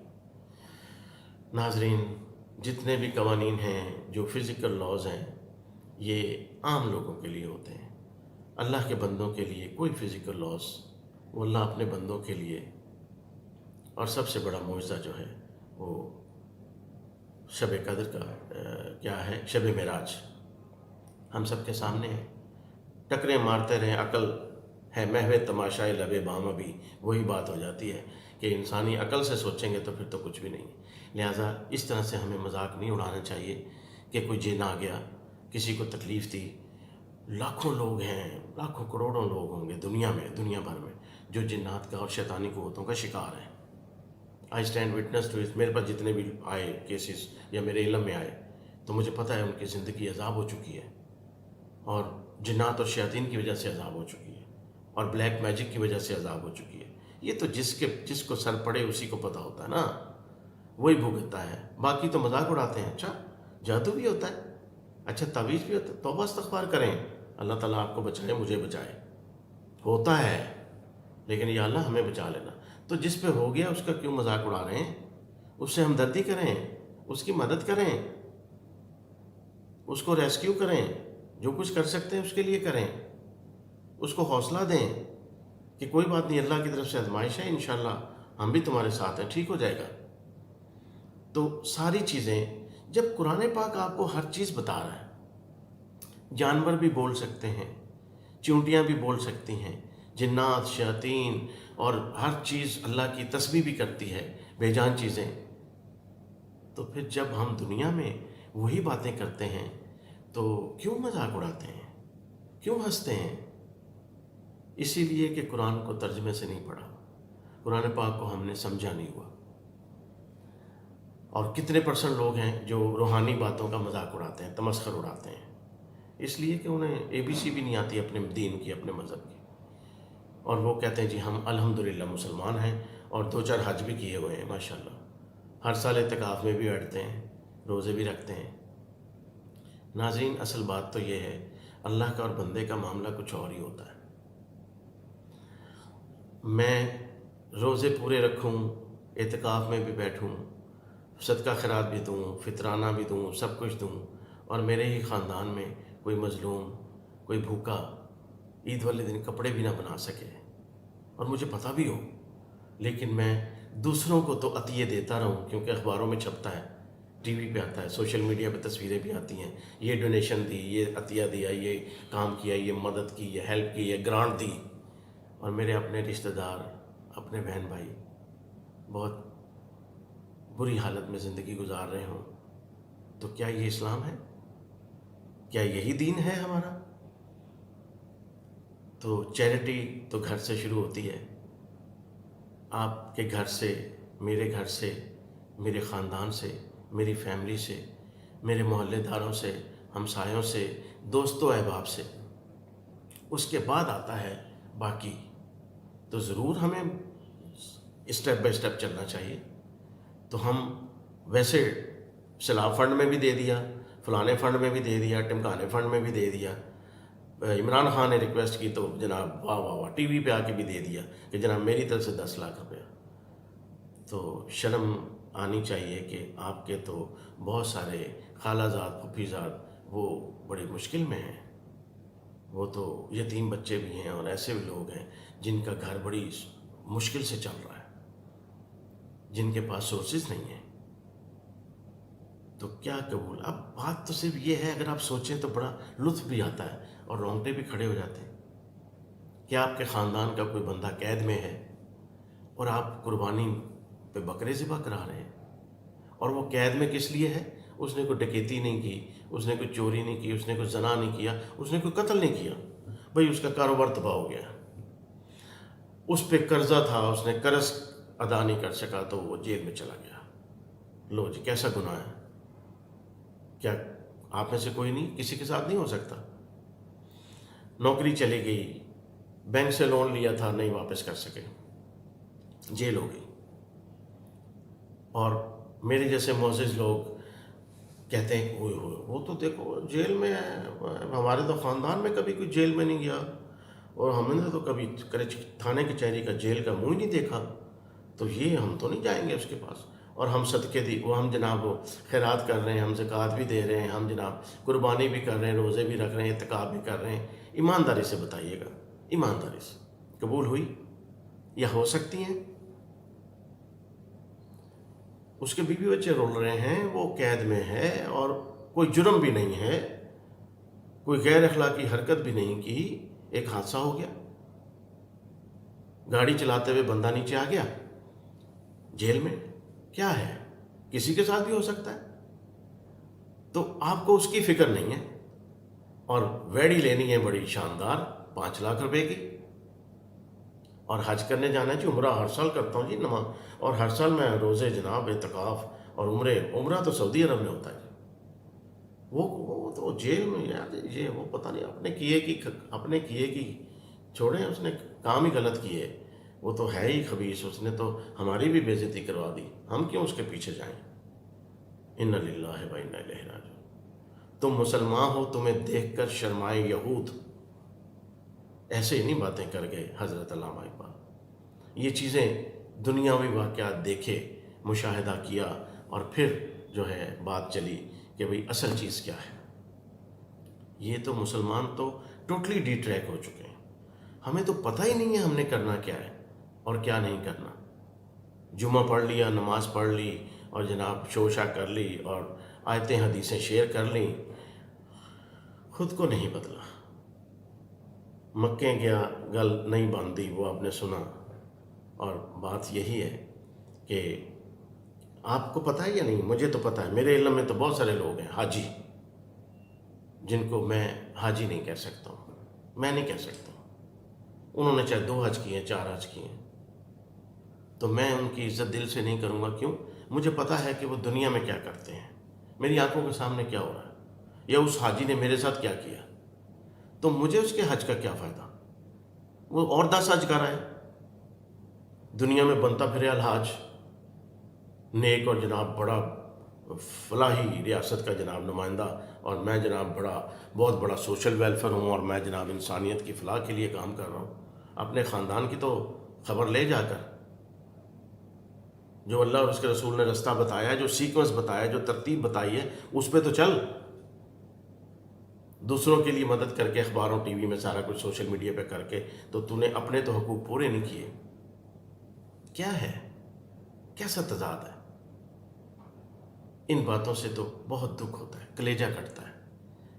ناظرین، جتنے بھی قوانین ہیں، جو فزیکل لاز ہیں، یہ عام لوگوں کے لیے ہوتے ہیں. اللہ کے بندوں کے لیے کوئی فزیکل لاز، وہ اللہ اپنے بندوں کے لیے. اور سب سے بڑا معجزہ جو ہے وہ شب قدر کا کیا ہے؟ شب معراج ہم سب کے سامنے ہے. ٹکریں مارتے رہیں، عقل ہے محو تماشائے لب بام، ابھی وہی بات ہو جاتی ہے کہ انسانی عقل سے سوچیں گے تو پھر تو کچھ بھی نہیں. لہٰذا اس طرح سے ہمیں مذاق نہیں اڑانا چاہیے کہ کوئی جن آ گیا، کسی کو تکلیف دی. لاکھوں لوگ ہیں، لاکھوں کروڑوں لوگ ہوں گے دنیا میں، دنیا بھر میں، جو جنات کا اور شیطانی قوتوں کا شکار ہیں. آئی اسٹینڈ وٹنس ٹو، میرے پاس جتنے بھی آئے کیسز یا میرے علم میں آئے، تو مجھے پتہ ہے ان کی زندگی عذاب ہو چکی ہے، اور جنات اور شیاطین کی وجہ سے عذاب ہو چکی ہے، اور بلیک میجک کی وجہ سے عذاب ہو چکی ہے. یہ تو جس کو سر پڑے اسی کو پتہ ہوتا ہے نا، وہی بھگتتا ہے. باقی تو مذاق اڑاتے ہیں. اچھا جادو بھی ہوتا ہے، اچھا تعویذ بھی ہوتا ہے. توبہ استغفار کریں، اللہ تعالیٰ آپ کو بچائے، مجھے بچائے. ہوتا ہے، لیکن یا اللہ ہمیں بچا لینا. تو جس پہ ہو گیا اس کا کیوں مذاق اڑا رہے ہیں؟ اس سے ہمدردی کریں، اس کی مدد کریں، اس کو ریسکیو کریں، جو کچھ کر سکتے ہیں اس کے لیے کریں. اس کو حوصلہ دیں کہ کوئی بات نہیں، اللہ کی طرف سے آزمائش ہے، انشاءاللہ ہم بھی تمہارے ساتھ ہیں، ٹھیک ہو جائے گا. تو ساری چیزیں، جب قرآن پاک آپ کو ہر چیز بتا رہا ہے، جانور بھی بول سکتے ہیں، چونٹیاں بھی بول سکتی ہیں، جنات، شیاطین، اور ہر چیز اللہ کی تسبیح بھی کرتی ہے، بے جان چیزیں. تو پھر جب ہم دنیا میں وہی باتیں کرتے ہیں تو کیوں مذاق اڑاتے ہیں، کیوں ہنستے ہیں؟ اسی لیے کہ قرآن کو ترجمے سے نہیں پڑھا، قرآن پاک کو ہم نے سمجھا نہیں ہوا. اور کتنے پرسنٹ لوگ ہیں جو روحانی باتوں کا مذاق اڑاتے ہیں، تمسخر اڑاتے ہیں، اس لیے کہ انہیں ABC بھی نہیں آتی اپنے دین کی، اپنے مذہب کی. اور وہ کہتے ہیں جی ہم الحمدللہ مسلمان ہیں، اور 2-4 حج بھی کیے ہوئے ہیں ماشاءاللہ، ہر سال اعتکاف میں بھی بیٹھتے ہیں، روزے بھی رکھتے ہیں. ناظرین، اصل بات تو یہ ہے، اللہ کا اور بندے کا معاملہ کچھ اور ہی ہوتا ہے. میں روزے پورے رکھوں، اعتکاف میں بھی بیٹھوں، صدقہ خیرات بھی دوں، فطرانہ بھی دوں، سب کچھ دوں، اور میرے ہی خاندان میں کوئی مظلوم، کوئی بھوکا عید والے دن کپڑے بھی نہ بنا سکے، اور مجھے پتہ بھی ہو، لیکن میں دوسروں کو تو عطیے دیتا رہوں، کیونکہ اخباروں میں چھپتا ہے، ٹی وی پہ آتا ہے، سوشل میڈیا پہ تصویریں بھی آتی ہیں، یہ ڈونیشن دی، یہ عطیہ دیا، یہ کام کیا، یہ مدد کی، یہ ہیلپ کی، یہ گرانٹ دی، اور میرے اپنے رشتہ دار، اپنے بہن بھائی بہت بری حالت میں زندگی گزار رہے ہوں. تو کیا یہ اسلام ہے؟ کیا یہی دین ہے ہمارا؟ تو چیریٹی تو گھر سے شروع ہوتی ہے، آپ کے گھر سے، میرے گھر سے، میرے خاندان سے، میری فیملی سے، میرے محلے داروں سے، ہمسایوں سے، دوستوں احباب سے. اس کے بعد آتا ہے باقی. تو ضرور ہمیں اسٹیپ بائی اسٹیپ چلنا چاہیے. تو ہم ویسے سیلاب فنڈ میں بھی دے دیا، فلانے فنڈ میں بھی دے دیا، ٹمکانے فنڈ میں بھی دے دیا. عمران خان نے ریکویسٹ کی تو جناب واہ واہ واہ، ٹی وی پہ آ کے بھی دے دیا کہ جناب میری طرف سے 10 لاکھ روپیہ. تو شرم آنی چاہیے کہ آپ کے تو بہت سارے خالہ زاد، پھوپھی زاد، وہ بڑی مشکل میں ہیں، وہ تو یتیم بچے بھی ہیں، اور ایسے بھی لوگ ہیں جن کا گھر بڑی مشکل سے چل رہا ہے، جن کے پاس سورسز نہیں ہیں. تو کیا قبول؟ اب بات تو صرف یہ ہے، اگر آپ سوچیں تو بڑا لطف بھی آتا ہے اور رونگٹے بھی کھڑے ہو جاتے ہیں کہ آپ کے خاندان کا کوئی بندہ قید میں ہے اور آپ قربانی پہ بکرے ذبح کرا رہے ہیں، اور وہ قید میں کس لیے ہے؟ اس نے کوئی ڈکیتی نہیں کی، اس نے کوئی چوری نہیں کی، اس نے کوئی زنا نہیں کیا، اس نے کوئی قتل نہیں کیا، بھئی اس کا کاروبار تباہ ہو گیا، اس پہ قرضہ تھا، اس نے قرض ادا نہیں کر سکا تو وہ جیل میں چلا گیا۔ لو جی، کیسا گناہ ہے؟ کیا آپ میں سے کوئی نہیں، کسی کے ساتھ نہیں ہو سکتا؟ نوکری چلی گئی، بینک سے لون لیا تھا، نہیں واپس کر سکے، جیل ہو گئی۔ اور میرے جیسے معزز لوگ کہتے ہیں ہوئے ہوئے وہ تو دیکھو جیل میں ہے، ہمارے تو خاندان میں کبھی کوئی جیل میں نہیں گیا، اور ہم نے تو کبھی تھانے کچہری کا جیل کا منہ ہی نہیں دیکھا، تو یہ ہم تو نہیں جائیں گے اس کے پاس۔ اور ہم صدقے دی، وہ ہم جناب وہ خیرات کر رہے ہیں، ہم زکوٰۃ بھی دے رہے ہیں، ہم جناب قربانی بھی کر رہے ہیں، روزے بھی رکھ رہے ہیں، اعتکاف بھی کر رہے ہیں۔ ایمانداری سے بتائیے گا، ایمانداری سے قبول ہوئی یا ہو سکتی ہیں؟ اس کے بیوی بچے رول رہے ہیں، وہ قید میں ہے اور کوئی جرم بھی نہیں ہے، کوئی غیر اخلاقی حرکت بھی نہیں کی، ایک حادثہ ہو گیا، گاڑی چلاتے ہوئے بندہ نیچے آ گیا، جیل میں، کیا ہے؟ کسی کے ساتھ بھی ہو سکتا ہے۔ تو آپ کو اس کی فکر نہیں ہے، اور ویڈی لینی ہے بڑی شاندار 5 لاکھ روپے کی، اور حج کرنے جانا ہے جی، عمرہ ہر سال کرتا ہوں جی، نماز، اور ہر سال میں روزے جناب اعتکاف اور عمرہ تو سعودی عرب میں ہوتا ہے جی۔ وہ تو جیل میں یار، یہ وہ پتہ نہیں اپنے کیے کی چھوڑیں، اس نے کام ہی غلط کیے، وہ تو ہے ہی خبیث، اس نے تو ہماری بھی بے عزتی کروا دی، ہم کیوں اس کے پیچھے جائیں؟ انا للہ و انا الیہ راجعون۔ تم مسلمان ہو، تمہیں دیکھ کر شرمائے یہود، ایسے ہی نہیں باتیں کر گئے حضرت علامہ اقبال۔ یہ چیزیں دنیاوی واقعات دیکھے، مشاہدہ کیا، اور پھر جو ہے بات چلی کہ بھئی اصل چیز کیا ہے۔ یہ تو مسلمان تو ٹوٹلی ڈی ٹریک ہو چکے ہیں، ہمیں تو پتہ ہی نہیں ہے ہم نے کرنا کیا ہے اور کیا نہیں کرنا۔ جمعہ پڑھ لیا، نماز پڑھ لی، اور جناب شوشا کر لی، اور آیتیں حدیثیں شیئر کر لیں، خود کو نہیں بدلا۔ مکیں گیا گل نہیں باندھی، وہ آپ نے سنا۔ اور بات یہی ہے کہ آپ کو پتہ ہے یا نہیں؟ مجھے تو پتہ ہے، میرے علم میں تو بہت سارے لوگ ہیں حاجی، جن کو میں حاجی نہیں کہہ سکتا ہوں، میں نہیں کہہ سکتا ہوں۔ انہوں نے چاہے 2 حج کیے ہیں، 4 حج کیے ہیں، تو میں ان کی عزت دل سے نہیں کروں گا۔ کیوں؟ مجھے پتہ ہے کہ وہ دنیا میں کیا کرتے ہیں، میری آنکھوں کے سامنے کیا ہو رہا ہے، یا اس حاجی نے میرے ساتھ کیا کیا، تو مجھے اس کے حج کا کیا فائدہ؟ وہ اور 10 حج کر رہا ہے، دنیا میں بنتا پھرے الحاج، نیک اور جناب بڑا فلاحی ریاست کا جناب نمائندہ، اور میں جناب بہت بڑا سوشل ویلفیئر ہوں، اور میں جناب انسانیت کی فلاح کے لیے کام کر رہا ہوں۔ اپنے خاندان کی تو خبر لے جا کر، جو اللہ اور اس کے رسول نے رستہ بتایا ہے، جو سیکوینس بتایا ہے، جو ترتیب بتائی ہے، اس پہ تو چل۔ دوسروں کے لیے مدد کر کے، اخباروں ٹی وی میں سارا کچھ سوشل میڈیا پہ کر کے، تو تو نے اپنے تو حقوق پورے نہیں کیے۔ کیا ہے؟ کیسا تضاد ہے؟ ان باتوں سے تو بہت دکھ ہوتا ہے، کلیجہ کٹتا ہے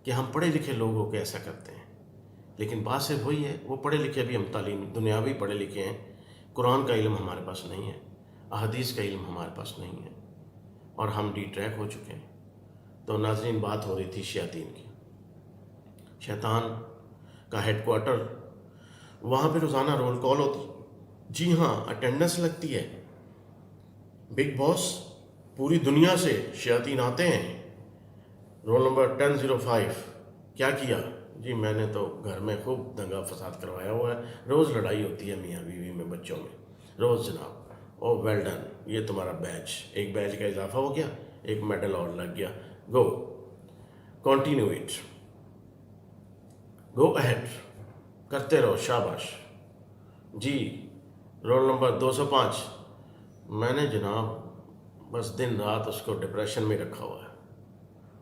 کہ ہم پڑھے لکھے لوگ ہو کے ایسا کرتے ہیں۔ لیکن بات صرف وہی ہے، وہ پڑھے لکھے بھی، ہم تعلیم دنیاوی پڑھے لکھے ہیں، قرآن کا علم ہمارے پاس نہیں ہے، احادیث کا علم ہمارے پاس نہیں ہے، اور ہم ڈی ٹریک ہو چکے ہیں۔ تو ناظرین، بات ہو رہی تھی شیاطین کی، شیطان کا ہیڈ کوارٹر، وہاں پہ روزانہ رول کال ہوتی، جی ہاں، اٹینڈنس لگتی ہے، بگ باس پوری دنیا سے شیاطین آتے ہیں، رول نمبر 1005 کیا کیا؟ جی میں نے تو گھر میں خوب دنگا فساد کروایا ہوا ہے، روز لڑائی ہوتی ہے میاں بیوی میں، بچوں میں، روز جناب۔ او ویل ڈن، یہ تمہارا بیچ، ایک بیچ کا اضافہ ہو گیا، ایک میڈل اور لگ گیا، گو کنٹینیو اٹ، گو اہیڈ، کرتے رہو، شاباش جی۔ رول نمبر 205، میں نے جناب بس دن رات اس کو ڈپریشن میں رکھا ہوا ہے،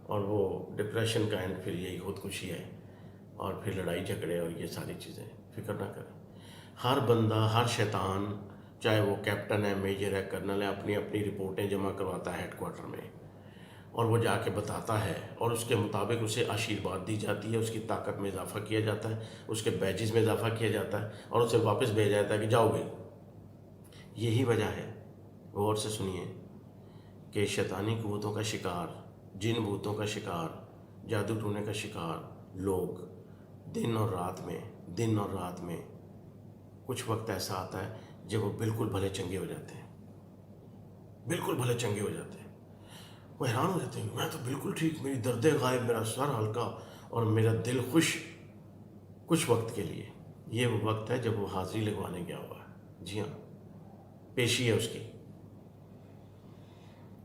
اور وہ ڈپریشن کا اینڈ پھر یہی خودکشی ہے، اور پھر لڑائی جھگڑے اور یہ ساری چیزیں۔ فکر نہ کریں، ہر بندہ، ہر شیطان، چاہے وہ کیپٹن ہے، میجر ہے، کرنل ہے، اپنی اپنی رپورٹیں جمع کرواتا ہے ہیڈ کوارٹر میں، اور وہ جا کے بتاتا ہے اور اس کے مطابق اسے آشیرواد دی جاتی ہے، اس کی طاقت میں اضافہ کیا جاتا ہے، اس کے بیجز میں اضافہ کیا جاتا ہے اور اسے واپس بھیجا جاتا ہے کہ جاؤ گے۔ یہی وجہ ہے، غور سے سنیے، کہ شیطانی قوتوں کا شکار، جن بھوتوں کا شکار، جادو ٹونے کا شکار لوگ دن اور رات میں کچھ وقت ایسا آتا ہے جب وہ بالکل بھلے چنگے ہو جاتے ہیں، بالکل بھلے چنگے ہو جاتے ہیں۔ وہ حیران ہو جاتے ہیں، میں تو بالکل ٹھیک، میری دردیں غائب، میرا سر ہلکا اور میرا دل خوش، کچھ وقت کے لیے۔ یہ وہ وقت ہے جب وہ حاضری لگوانے گیا ہوا ہے۔ جی ہاں، پیشی ہے اس کی،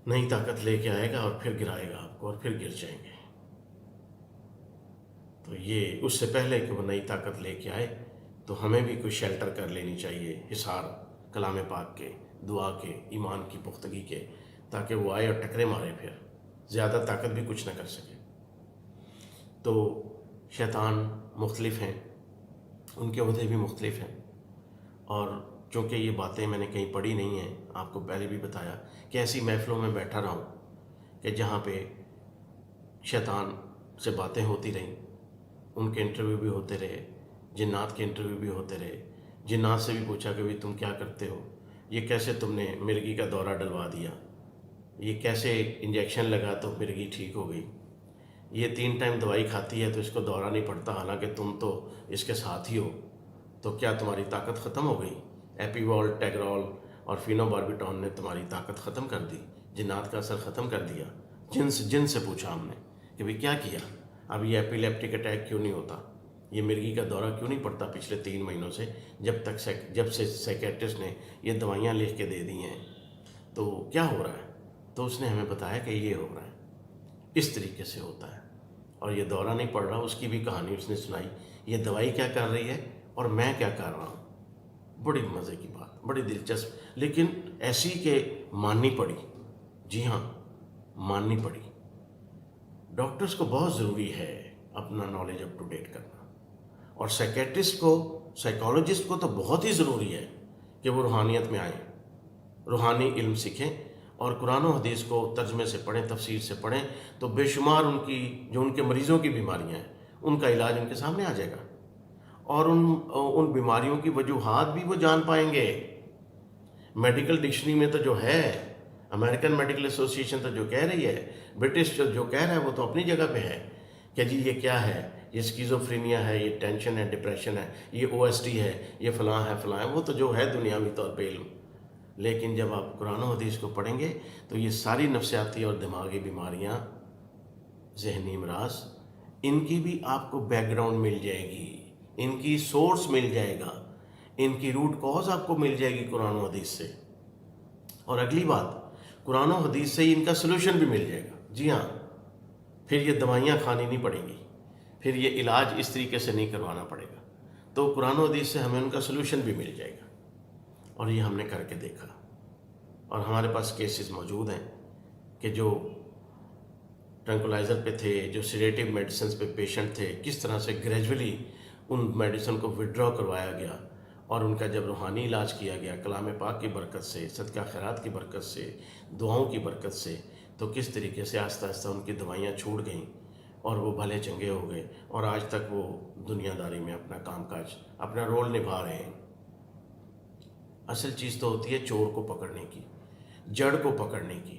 نئی طاقت لے کے آئے گا اور پھر گرائے گا آپ کو اور پھر گر جائیں گے۔ تو یہ اس سے پہلے کہ وہ نئی طاقت لے کے آئے تو ہمیں بھی کوئی شیلٹر کر لینی چاہیے، حصار کلام پاک کے، دعا کے، ایمان کی پختگی کے، تاکہ وہ آئے اور ٹکرے مارے، پھر زیادہ طاقت بھی کچھ نہ کر سکے۔ تو شیطان مختلف ہیں، ان کے عہدے بھی مختلف ہیں، اور چونکہ یہ باتیں میں نے کہیں پڑھی نہیں ہیں، آپ کو پہلے بھی بتایا کہ ایسی محفلوں میں بیٹھا رہا ہوں کہ جہاں پہ شیطان سے باتیں ہوتی رہیں، ان کے انٹرویو بھی ہوتے رہے، جنات کے انٹرویو بھی ہوتے رہے، جنات سے بھی پوچھا کہ تم کیا کرتے ہو، یہ کیسے تم نے مرگی کا دورہ ڈلوا دیا، یہ کیسے انجیکشن لگا تو مرگی ٹھیک ہو گئی، یہ 3 ٹائم دوائی کھاتی ہے تو اس کو دورہ نہیں پڑتا، حالانکہ تم تو اس کے ساتھ ہی ہو، تو کیا تمہاری طاقت ختم ہو گئی؟ ایپیوال، ٹیگرول اور فینو باربیٹون نے تمہاری طاقت ختم کر دی، جنات کا اثر ختم کر دیا۔ جن سے پوچھا ہم نے کہ بھئی کیا کیا، اب یہ ایپیلیپٹک اٹیک کیوں نہیں ہوتا، یہ مرگی کا دورہ کیوں نہیں پڑتا پچھلے 3 مہینوں سے، جب سے سائیکیٹرسٹ نے یہ دوائیاں لکھ کے دے دی ہیں، تو کیا ہو رہا ہے؟ تو اس نے ہمیں بتایا کہ یہ ہو رہا ہے، اس طریقے سے ہوتا ہے، اور یہ دورہ نہیں پڑ رہا، اس کی بھی کہانی اس نے سنائی، یہ دوائی کیا کر رہی ہے اور میں کیا کر رہا ہوں۔ بڑی مزے کی بات، بڑی دلچسپ، لیکن ایسی کہ ماننی پڑی۔ جی ہاں، ماننی پڑی۔ ڈاکٹرز کو بہت ضروری ہے اپنا نالج اپ ٹو ڈیٹ کرنا، اور سائیکیٹرسٹ کو، سائیکالوجسٹ کو تو بہت ہی ضروری ہے کہ وہ روحانیت میں آئیں، روحانی علم سیکھیں اور قرآن و حدیث کو ترجمے سے پڑھیں، تفسیر سے پڑھیں، تو بے شمار ان کی جو ان کے مریضوں کی بیماریاں ہیں ان کا علاج ان کے سامنے آ جائے گا، اور ان بیماریوں کی وجوہات بھی وہ جان پائیں گے۔ میڈیکل ڈکشنری میں تو جو ہے، امریکن میڈیکل ایسوسی ایشن تو جو کہہ رہی ہے، برٹش جو کہہ رہا ہے وہ تو اپنی جگہ پہ ہے کہ جی یہ کیا ہے، یہ اسکیزوفرینیا ہے، یہ ٹینشن ہے، ڈپریشن ہے، یہ OSD ہے، یہ فلاں ہے فلاں ہے، وہ تو جو ہے دنیاوی طور پہ علم۔ لیکن جب آپ قرآن و حدیث کو پڑھیں گے تو یہ ساری نفسیاتی اور دماغی بیماریاں، ذہنی امراض، ان کی بھی آپ کو بیک گراؤنڈ مل جائے گی، ان کی سورس مل جائے گا، ان کی روٹ کاز آپ کو مل جائے گی قرآن و حدیث سے، اور اگلی بات، قرآن و حدیث سے ہی ان کا سلوشن بھی مل جائے گا۔ جی ہاں، پھر یہ دوائیاں کھانی نہیں پڑیں گی، پھر یہ علاج اس طریقے سے نہیں کروانا پڑے گا، تو قرآن و حدیث سے ہمیں ان کا سلوشن بھی مل جائے گا، اور یہ ہم نے کر کے دیکھا، اور ہمارے پاس کیسز موجود ہیں کہ جو ٹرنکولائزر پہ تھے، جو سیڈیٹیو میڈیسنز پہ پیشنٹ تھے، کس طرح سے گریجولی ان میڈیسن کو وڈرا کروایا گیا، اور ان کا جب روحانی علاج کیا گیا کلام پاک کی برکت سے، صدقہ خیرات کی برکت سے، دعاؤں کی برکت سے، تو کس طریقے سے آہستہ آہستہ ان کی دوائیاں چھوٹ گئیں اور وہ بھلے چنگے ہو گئے، اور آج تک وہ دنیا داری میں اپنا کام کاج، اپنا رول نبھا رہے ہیں۔ اصل چیز تو ہوتی ہے چور کو پکڑنے کی، جڑ کو پکڑنے کی،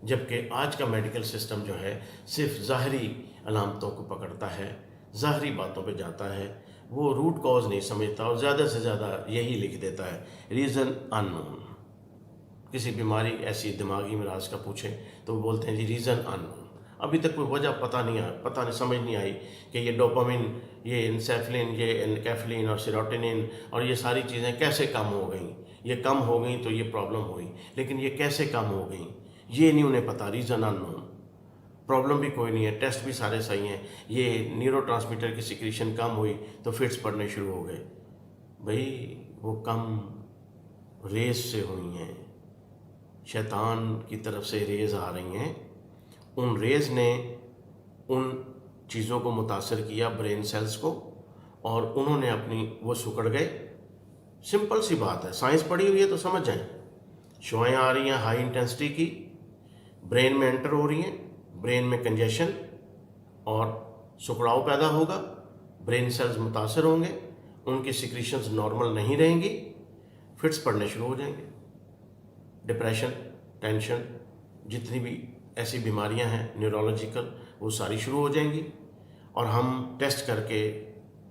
جبکہ آج کا میڈیکل سسٹم جو ہے صرف ظاہری علامتوں کو پکڑتا ہے، ظاہری باتوں پہ جاتا ہے، وہ روٹ کاز نہیں سمجھتا، اور زیادہ سے زیادہ یہی لکھ دیتا ہے ریزن ان نون۔ کسی بیماری ایسی دماغی امراض کا پوچھیں تو وہ بولتے ہیں جی ریزن ان نون، ابھی تک کوئی وجہ پتہ نہیں سمجھ نہیں آئی کہ یہ ڈوپامن، یہ انسیفلن، یہ انکیفلین اور سیروٹونن اور یہ ساری چیزیں کیسے کم ہو گئیں، یہ کم ہو گئیں تو یہ پرابلم ہوئی، لیکن یہ کیسے کم ہو گئیں یہ نہیں انہیں پتہ، ریزن ان نون۔ پرابلم بھی کوئی نہیں ہے، ٹیسٹ بھی سارے صحیح ہیں، یہ نیورو ٹرانسمیٹر کی سیکریشن کم ہوئی تو فٹس پڑنے شروع ہو گئے۔ بھئی وہ کم ریز سے ہوئی ہیں، شیطان کی طرف سے ریز آ رہی ہیں، ان ریز نے ان چیزوں کو متاثر کیا، برین سیلز کو، اور انہوں نے اپنی وہ سکڑ گئے۔ سمپل سی بات ہے، سائنس پڑھی ہوئی ہے تو سمجھ جائیں، شعائیں آ رہی ہیں ہائی انٹینسٹی کی، برین میں انٹر ہو رہی ہیں، برین میں کنجیشن اور سکڑاؤ پیدا ہوگا، برین سیلز متاثر ہوں گے، ان کی سیکریشنز نارمل نہیں رہیں گی، فٹس پڑنے شروع ہو جائیں گے، ڈپریشن، ٹینشن، جتنی بھی ایسی بیماریاں ہیں نیورولوجیکل وہ ساری شروع ہو جائیں گی، اور ہم ٹیسٹ کر کے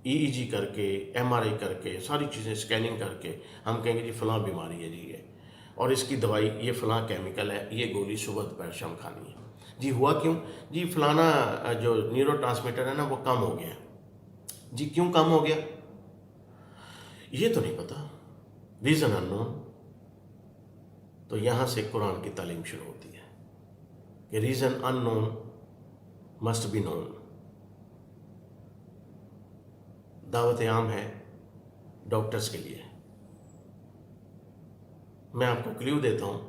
EEG کر کے MRI کر کے ساری چیزیں اسکیننگ کر کے ہم کہیں گے جی فلاں بیماری ہے جی یہ، اور اس کی دوائی یہ فلاں کیمیکل ہے، یہ گولی صبح دوپہر شام کھانی ہے۔ جی ہوا کیوں؟ جی فلانا جو نیورو ٹرانسمیٹر ہے نا وہ کم ہو گیا۔ جی کیوں کم ہو گیا؟ یہ تو نہیں پتا، ریزن اننون۔ تو یہاں سے قرآن کی تعلیم شروع ہوتی ہے کہ reason unknown must be known. دعوت عام ہے ڈاکٹرز کے لیے۔ میں آپ کو کلیو دیتا ہوں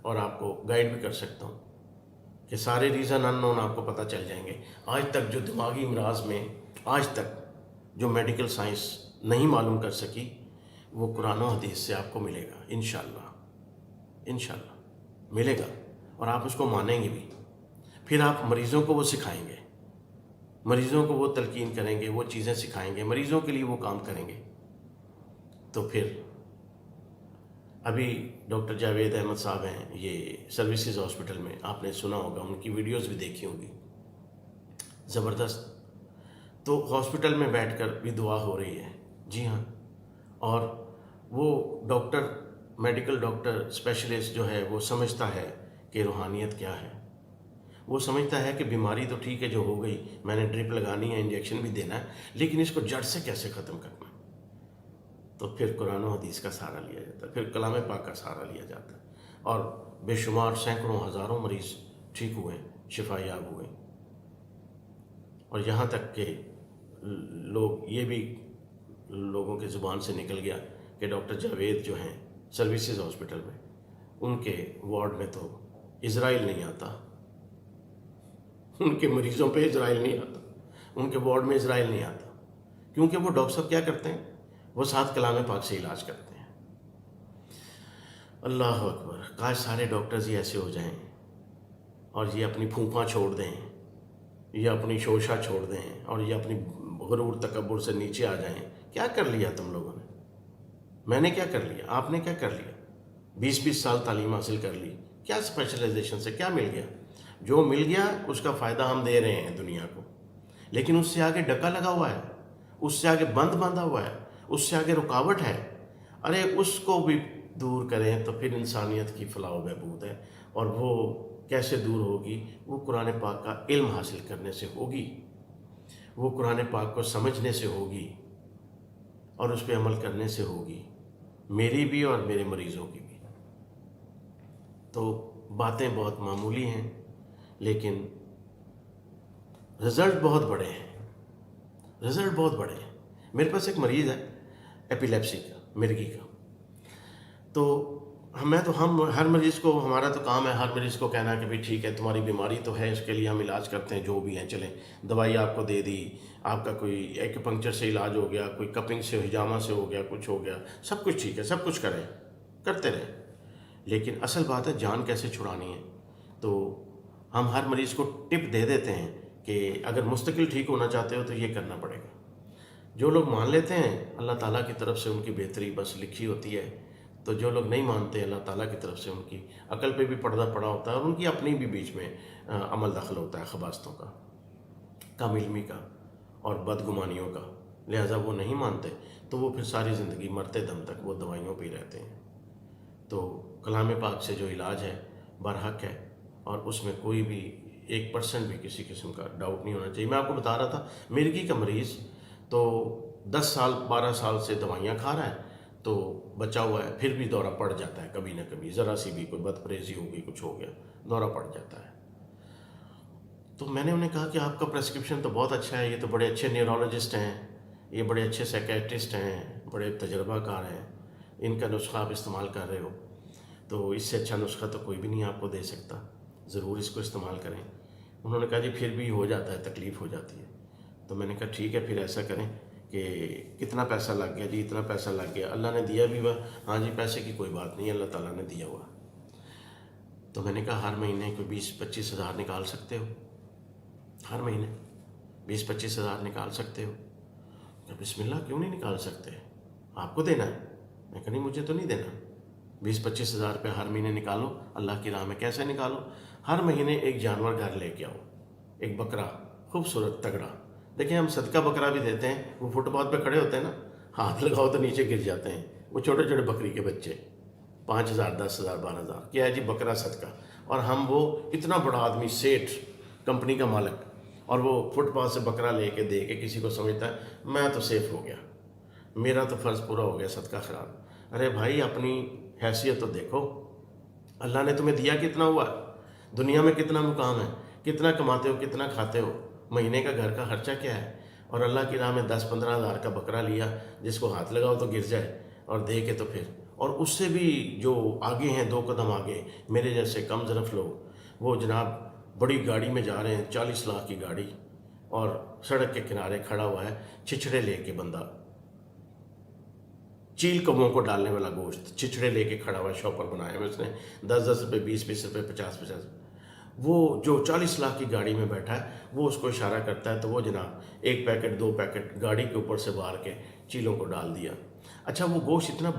اور آپ کو گائیڈ بھی کر سکتا ہوں کہ سارے ریزن اننون آپ کو پتہ چل جائیں گے۔ آج تک جو دماغی امراض میں آج تک جو میڈیکل سائنس نہیں معلوم کر سکی وہ قرآن و حدیث سے آپ کو ملے گا، انشاءاللہ انشاءاللہ ملے گا، اور آپ اس کو مانیں گے بھی۔ پھر آپ مریضوں کو وہ سکھائیں گے، مریضوں کو وہ تلقین کریں گے، وہ چیزیں سکھائیں گے، مریضوں کے لیے وہ کام کریں گے۔ تو پھر ابھی ڈاکٹر جاوید احمد صاحب ہیں، یہ سروسز ہاسپٹل میں، آپ نے سنا ہوگا، ان کی ویڈیوز بھی دیکھی ہوگی، زبردست۔ تو ہاسپٹل میں بیٹھ کر بھی دعا ہو رہی ہے، جی ہاں، اور وہ ڈاکٹر، میڈیکل ڈاکٹر اسپیشلسٹ جو ہے وہ سمجھتا ہے کہ روحانیت کیا ہے۔ وہ سمجھتا ہے کہ بیماری تو ٹھیک ہے جو ہو گئی، میں نے ڈرپ لگانی ہے، انجیکشن بھی دینا ہے، لیکن اس کو جڑ سے کیسے ختم کرنا ہے؟ تو پھر قرآن و حدیث کا سہارا لیا جاتا ہے، پھر کلام پاک کا سہارا لیا جاتا ہے، اور بے شمار سینکڑوں ہزاروں مریض ٹھیک ہوئے، شفا یاب ہوئے، اور یہاں تک کہ لوگ یہ بھی لوگوں کے زبان سے نکل گیا کہ ڈاکٹر جاوید جو ہیں سروسز ہاسپٹل میں، ان کے وارڈ میں تو اسرائیل نہیں آتا، ان کے مریضوں پہ اسرائیل نہیں آتا، ان کے وارڈ میں اسرائیل نہیں آتا، کیونکہ وہ ڈاکٹر صاحب کیا کرتے ہیں؟ وہ ساتھ کلام پاک سے علاج کرتے ہیں۔ اللہ اکبر، کاش سارے ڈاکٹرز ہی ایسے ہو جائیں اور یہ اپنی پھونپاں چھوڑ دیں، یہ اپنی شوشہ چھوڑ دیں، اور یہ اپنی غرور تکبر سے نیچے آ جائیں۔ کیا کر لیا تم لوگوں نے؟ میں نے کیا کر لیا؟ آپ نے کیا کر لیا؟ 20 سال تعلیم حاصل کر لی، کیا اسپیشلائزیشن سے کیا مل گیا؟ جو مل گیا اس کا فائدہ ہم دے رہے ہیں دنیا کو، لیکن اس سے آگے ڈکا لگا ہوا ہے، اس سے آگے بند باندھا ہوا ہے، اس سے آگے رکاوٹ ہے۔ ارے اس کو بھی دور کریں تو پھر انسانیت کی فلاح و بہبود ہے، اور وہ کیسے دور ہوگی؟ وہ قرآن پاک کا علم حاصل کرنے سے ہوگی، وہ قرآن پاک کو سمجھنے سے ہوگی، اور اس پہ عمل کرنے سے ہوگی، میری بھی اور میرے مریضوں کی بھی۔ تو باتیں بہت معمولی ہیں لیکن رزلٹ بہت بڑے ہیں، رزلٹ بہت بڑے ہیں۔ میرے پاس ایک مریض ہے ایپیلیپسی کا، مرگی کا، تو ہم ہر مریض کو، ہمارا تو کام ہے ہر مریض کو کہنا کہ بھی ٹھیک ہے تمہاری بیماری تو ہے، اس کے لیے ہم علاج کرتے ہیں، جو بھی ہیں چلیں، دوائی آپ کو دے دی، آپ کا کوئی ایکوپنکچر سے علاج ہو گیا، کوئی کپنگ سے، ہجامہ سے ہو گیا، کچھ ہو گیا، سب کچھ ٹھیک ہے، سب کچھ کرتے رہیں، لیکن اصل بات ہے جان کیسے چھڑانی ہے۔ تو ہم ہر مریض کو ٹپ دے دیتے ہیں کہ اگر مستقل ٹھیک ہونا چاہتے ہو تو یہ کرنا پڑے گا۔ جو لوگ مان لیتے ہیں اللہ تعالیٰ کی طرف سے ان کی بہتری بس لکھی ہوتی ہے، تو جو لوگ نہیں مانتے اللہ تعالیٰ کی طرف سے ان کی عقل پہ بھی پردہ پڑا ہوتا ہے، اور ان کی اپنی بھی بیچ میں عمل دخل ہوتا ہے، خباستوں کا، کم علمی کا اور بدگمانیوں کا، لہٰذا وہ نہیں مانتے، تو وہ پھر ساری زندگی مرتے دم تک وہ دوائیوں پہ ہی رہتے ہیں۔ تو کلام پاک سے جو علاج ہے برحق ہے، اور اس میں کوئی بھی 1% بھی کسی قسم کا ڈاؤٹ نہیں ہونا چاہیے۔ میں آپ کو بتا رہا تھا مرگی کا مریض تو 10 سال 12 سال سے دوائیاں کھا رہا ہے، تو بچا ہوا ہے، پھر بھی دورہ پڑ جاتا ہے کبھی نہ کبھی، ذرا سی بھی کوئی بد پریزی ہو گئی، کچھ ہو گیا، دورہ پڑ جاتا ہے۔ تو میں نے انہیں کہا کہ آپ کا پریسکرپشن تو بہت اچھا ہے، یہ تو بڑے اچھے نیورولوجسٹ ہیں، یہ بڑے اچھے سائیکیٹرسٹ ہیں، بڑے تجربہ کار ہیں، ان کا نسخہ آپ استعمال کر رہے ہو، تو اس سے اچھا نسخہ تو کوئی بھی نہیں آپ کو دے سکتا، ضرور اس کو استعمال کریں۔ انہوں نے کہا جی پھر بھی ہو جاتا ہے، تکلیف ہو جاتی ہے۔ تو میں نے کہا ٹھیک ہے، پھر ایسا کریں کہ کتنا پیسہ لگ گیا؟ جی اتنا پیسہ لگ گیا، اللہ نے دیا بھی ہوا، ہاں جی پیسے کی کوئی بات نہیں، اللہ تعالیٰ نے دیا ہوا۔ تو میں نے کہا ہر مہینے کوئی 20-25 ہزار نکال سکتے ہو؟ ہر مہینے 20-25 ہزار نکال سکتے ہو؟ کہ بسم اللہ، کیوں نہیں نکال سکتے؟ آپ کو دینا ہے؟ میں کہا نہیں، مجھے تو نہیں دینا. 20-25 ہزار روپے ہر مہینے نکالو اللہ کی راہ میں. کیسے نکالو؟ ہر مہینے ایک جانور گھر لے کے آؤ، ایک بکرا خوبصورت تگڑا. دیکھیں ہم صدقہ بکرا بھی دیتے ہیں، وہ فٹ پاتھ پہ کھڑے ہوتے ہیں نا، ہاتھ لگاؤ تو نیچے گر جاتے ہیں، وہ چھوٹے چھوٹے بکری کے بچے. 5,000 10,000 12,000 کیا ہے جی بکرا صدقہ. اور ہم وہ اتنا بڑا آدمی، سیٹھ، کمپنی کا مالک، اور وہ فٹ پاتھ سے بکرا لے کے دے کے کسی کو سمجھتا ہے میں تو سیف ہو گیا، میرا تو فرض پورا ہو گیا، صدقہ خراب. ارے بھائی اپنی حیثیت تو دیکھو. اللہ نے تمہیں دیا کتنا ہوا ہے، دنیا میں کتنا مقام ہے، کتنا کماتے ہو، کتنا کھاتے ہو، مہینے کا گھر کا خرچہ کیا ہے. اور اللہ کی راہ میں 10-15 ہزار کا بکرا لیا جس کو ہاتھ لگاؤ تو گر جائے، اور دے کے تو پھر. اور اس سے بھی جو آگے ہیں 2 قدم آگے، میرے جیسے کم ظرف لوگ، وہ جناب بڑی گاڑی میں جا رہے ہیں، 40 لاکھ کی گاڑی، اور سڑک کے کنارے کھڑا ہوا ہے چھچڑے لے کے بندہ، چیل کبوں کو ڈالنے والا گوشت چھچڑے لے کے کھڑا ہوا ہے، شاپر بنایا ہوا اس نے، 10-10 روپے، 20-20 روپے، 50-50. وہ جو 40 لاکھ کی گاڑی میں بیٹھا ہے وہ اس کو اشارہ کرتا ہے تو وہ جناب 1 پیکٹ 2 پیکٹ گاڑی کے اوپر سے بار کے چیلوں کو ڈال دیا. اچھا وہ گوشت اتنا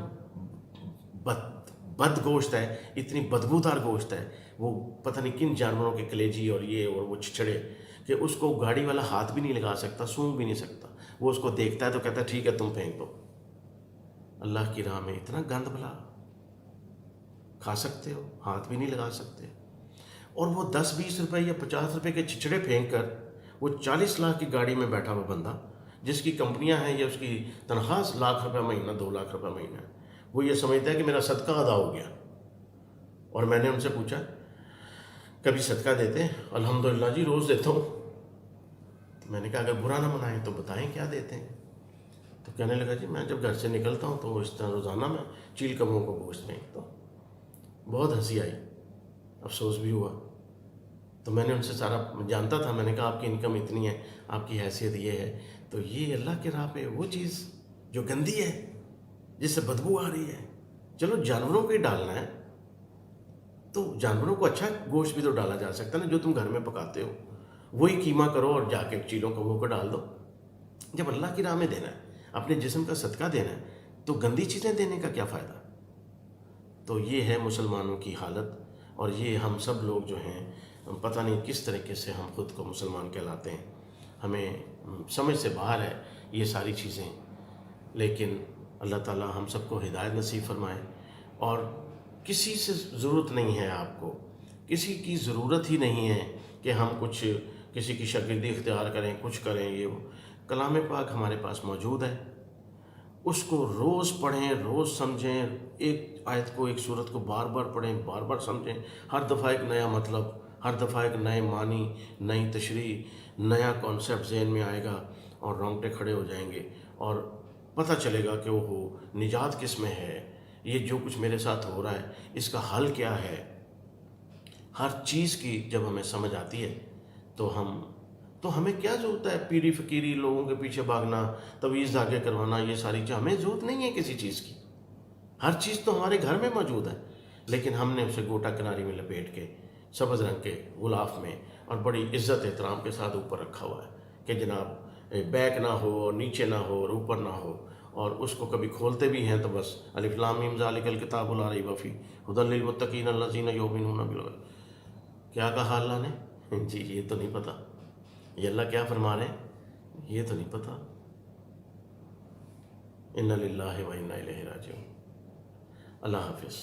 بد گوشت ہے، اتنی بدبودار گوشت ہے، وہ پتہ نہیں کن جانوروں کے کلیجی اور یہ اور وہ چھچڑے، کہ اس کو گاڑی والا ہاتھ بھی نہیں لگا سکتا، سونگھ بھی نہیں سکتا. وہ اس کو دیکھتا ہے تو کہتا ہے ٹھیک ہے تم پھینک دو. اللہ کی راہ میں اتنا گند بھلا کھا سکتے ہو، ہاتھ بھی نہیں لگا سکتے. اور وہ 10-20 روپے یا 50 روپے کے چھچڑے پھینک کر وہ 40 لاکھ کی گاڑی میں بیٹھا ہوا بندہ، جس کی کمپنیاں ہیں یا اس کی تنخواہ لاکھ روپے مہینہ، 2 لاکھ روپے مہینہ ہے، وہ یہ سمجھتا ہے کہ میرا صدقہ ادا ہو گیا. اور میں نے ان سے پوچھا کبھی صدقہ دیتے ہیں؟ الحمدللہ جی روز دیتا ہوں. تو میں نے کہا اگر برا نہ منائیں تو بتائیں کیا دیتے ہیں. تو کہنے لگا جی میں جب گھر سے نکلتا ہوں تو اس طرح روزانہ میں چیل کبوں کو گوشت پھینکتا ہوں. بہت ہنسی آئی، افسوس بھی ہوا. تو میں نے ان سے سارا جانتا تھا، میں نے کہا آپ کی انکم اتنی ہے، آپ کی حیثیت یہ ہے، تو یہ اللہ کے راہ پہ وہ چیز جو گندی ہے، جس سے بدبو آ رہی ہے، چلو جانوروں کو ہی ڈالنا ہے تو جانوروں کو اچھا گوشت بھی تو ڈالا جا سکتا ہے نا، جو تم گھر میں پکاتے ہو وہی قیمہ کرو اور جا کے چیلوں کو منہ کو ڈال دو. جب اللہ کی راہ میں دینا ہے، اپنے جسم کا صدقہ دینا ہے، تو گندی چیزیں دینے کا کیا فائدہ. تو یہ ہے مسلمانوں کی حالت. اور یہ ہم سب لوگ جو ہیں پتہ نہیں کس طریقے سے ہم خود کو مسلمان کہلاتے ہیں، ہمیں سمجھ سے باہر ہے یہ ساری چیزیں. لیکن اللہ تعالی ہم سب کو ہدایت نصیب فرمائے. اور کسی سے ضرورت نہیں ہے، آپ کو کسی کی ضرورت ہی نہیں ہے کہ ہم کچھ کسی کی شاگردی اختیار کریں، کچھ کریں. یہ کلام پاک ہمارے پاس موجود ہے، اس کو روز پڑھیں، روز سمجھیں، ایک آیت کو، ایک سورت کو بار بار پڑھیں، بار بار سمجھیں. ہر دفعہ ایک نیا مطلب، ہر دفعہ ایک نئے معنی، نئی تشریح، نیا کانسیپٹ ذہن میں آئے گا اور رونگٹے کھڑے ہو جائیں گے اور پتہ چلے گا کہ وہ نجات کس میں ہے، یہ جو کچھ میرے ساتھ ہو رہا ہے اس کا حل کیا ہے. ہر چیز کی جب ہمیں سمجھ آتی ہے تو ہمیں کیا ضرورت ہے پیری فقیری لوگوں کے پیچھے بھاگنا، تویز دھاگے کروانا، یہ ساری چیز ہمیں ضرورت نہیں ہے کسی چیز کی. ہر چیز تو ہمارے گھر میں موجود ہے، لیکن ہم نے اسے گوٹا کناری میں لپیٹ کے سبز رنگ کے غلاف میں اور بڑی عزت احترام کے ساتھ اوپر رکھا ہوا ہے کہ جناب بیک نہ ہو اور نیچے نہ ہو اور اوپر نہ ہو. اور اس کو کبھی کھولتے بھی ہیں تو بس الف لام میم ذالک الکتاب لا ریب فیہ ھدی للمتقین الذین یؤمنون بالغیب. کیا کہا اللہ نے؟ جی یہ تو نہیں پتہ، یہ اللہ کیا فرما رہے ہیں یہ تو نہیں پتہ. انا للہ و انا الیہ راجعون. اللہ حافظ.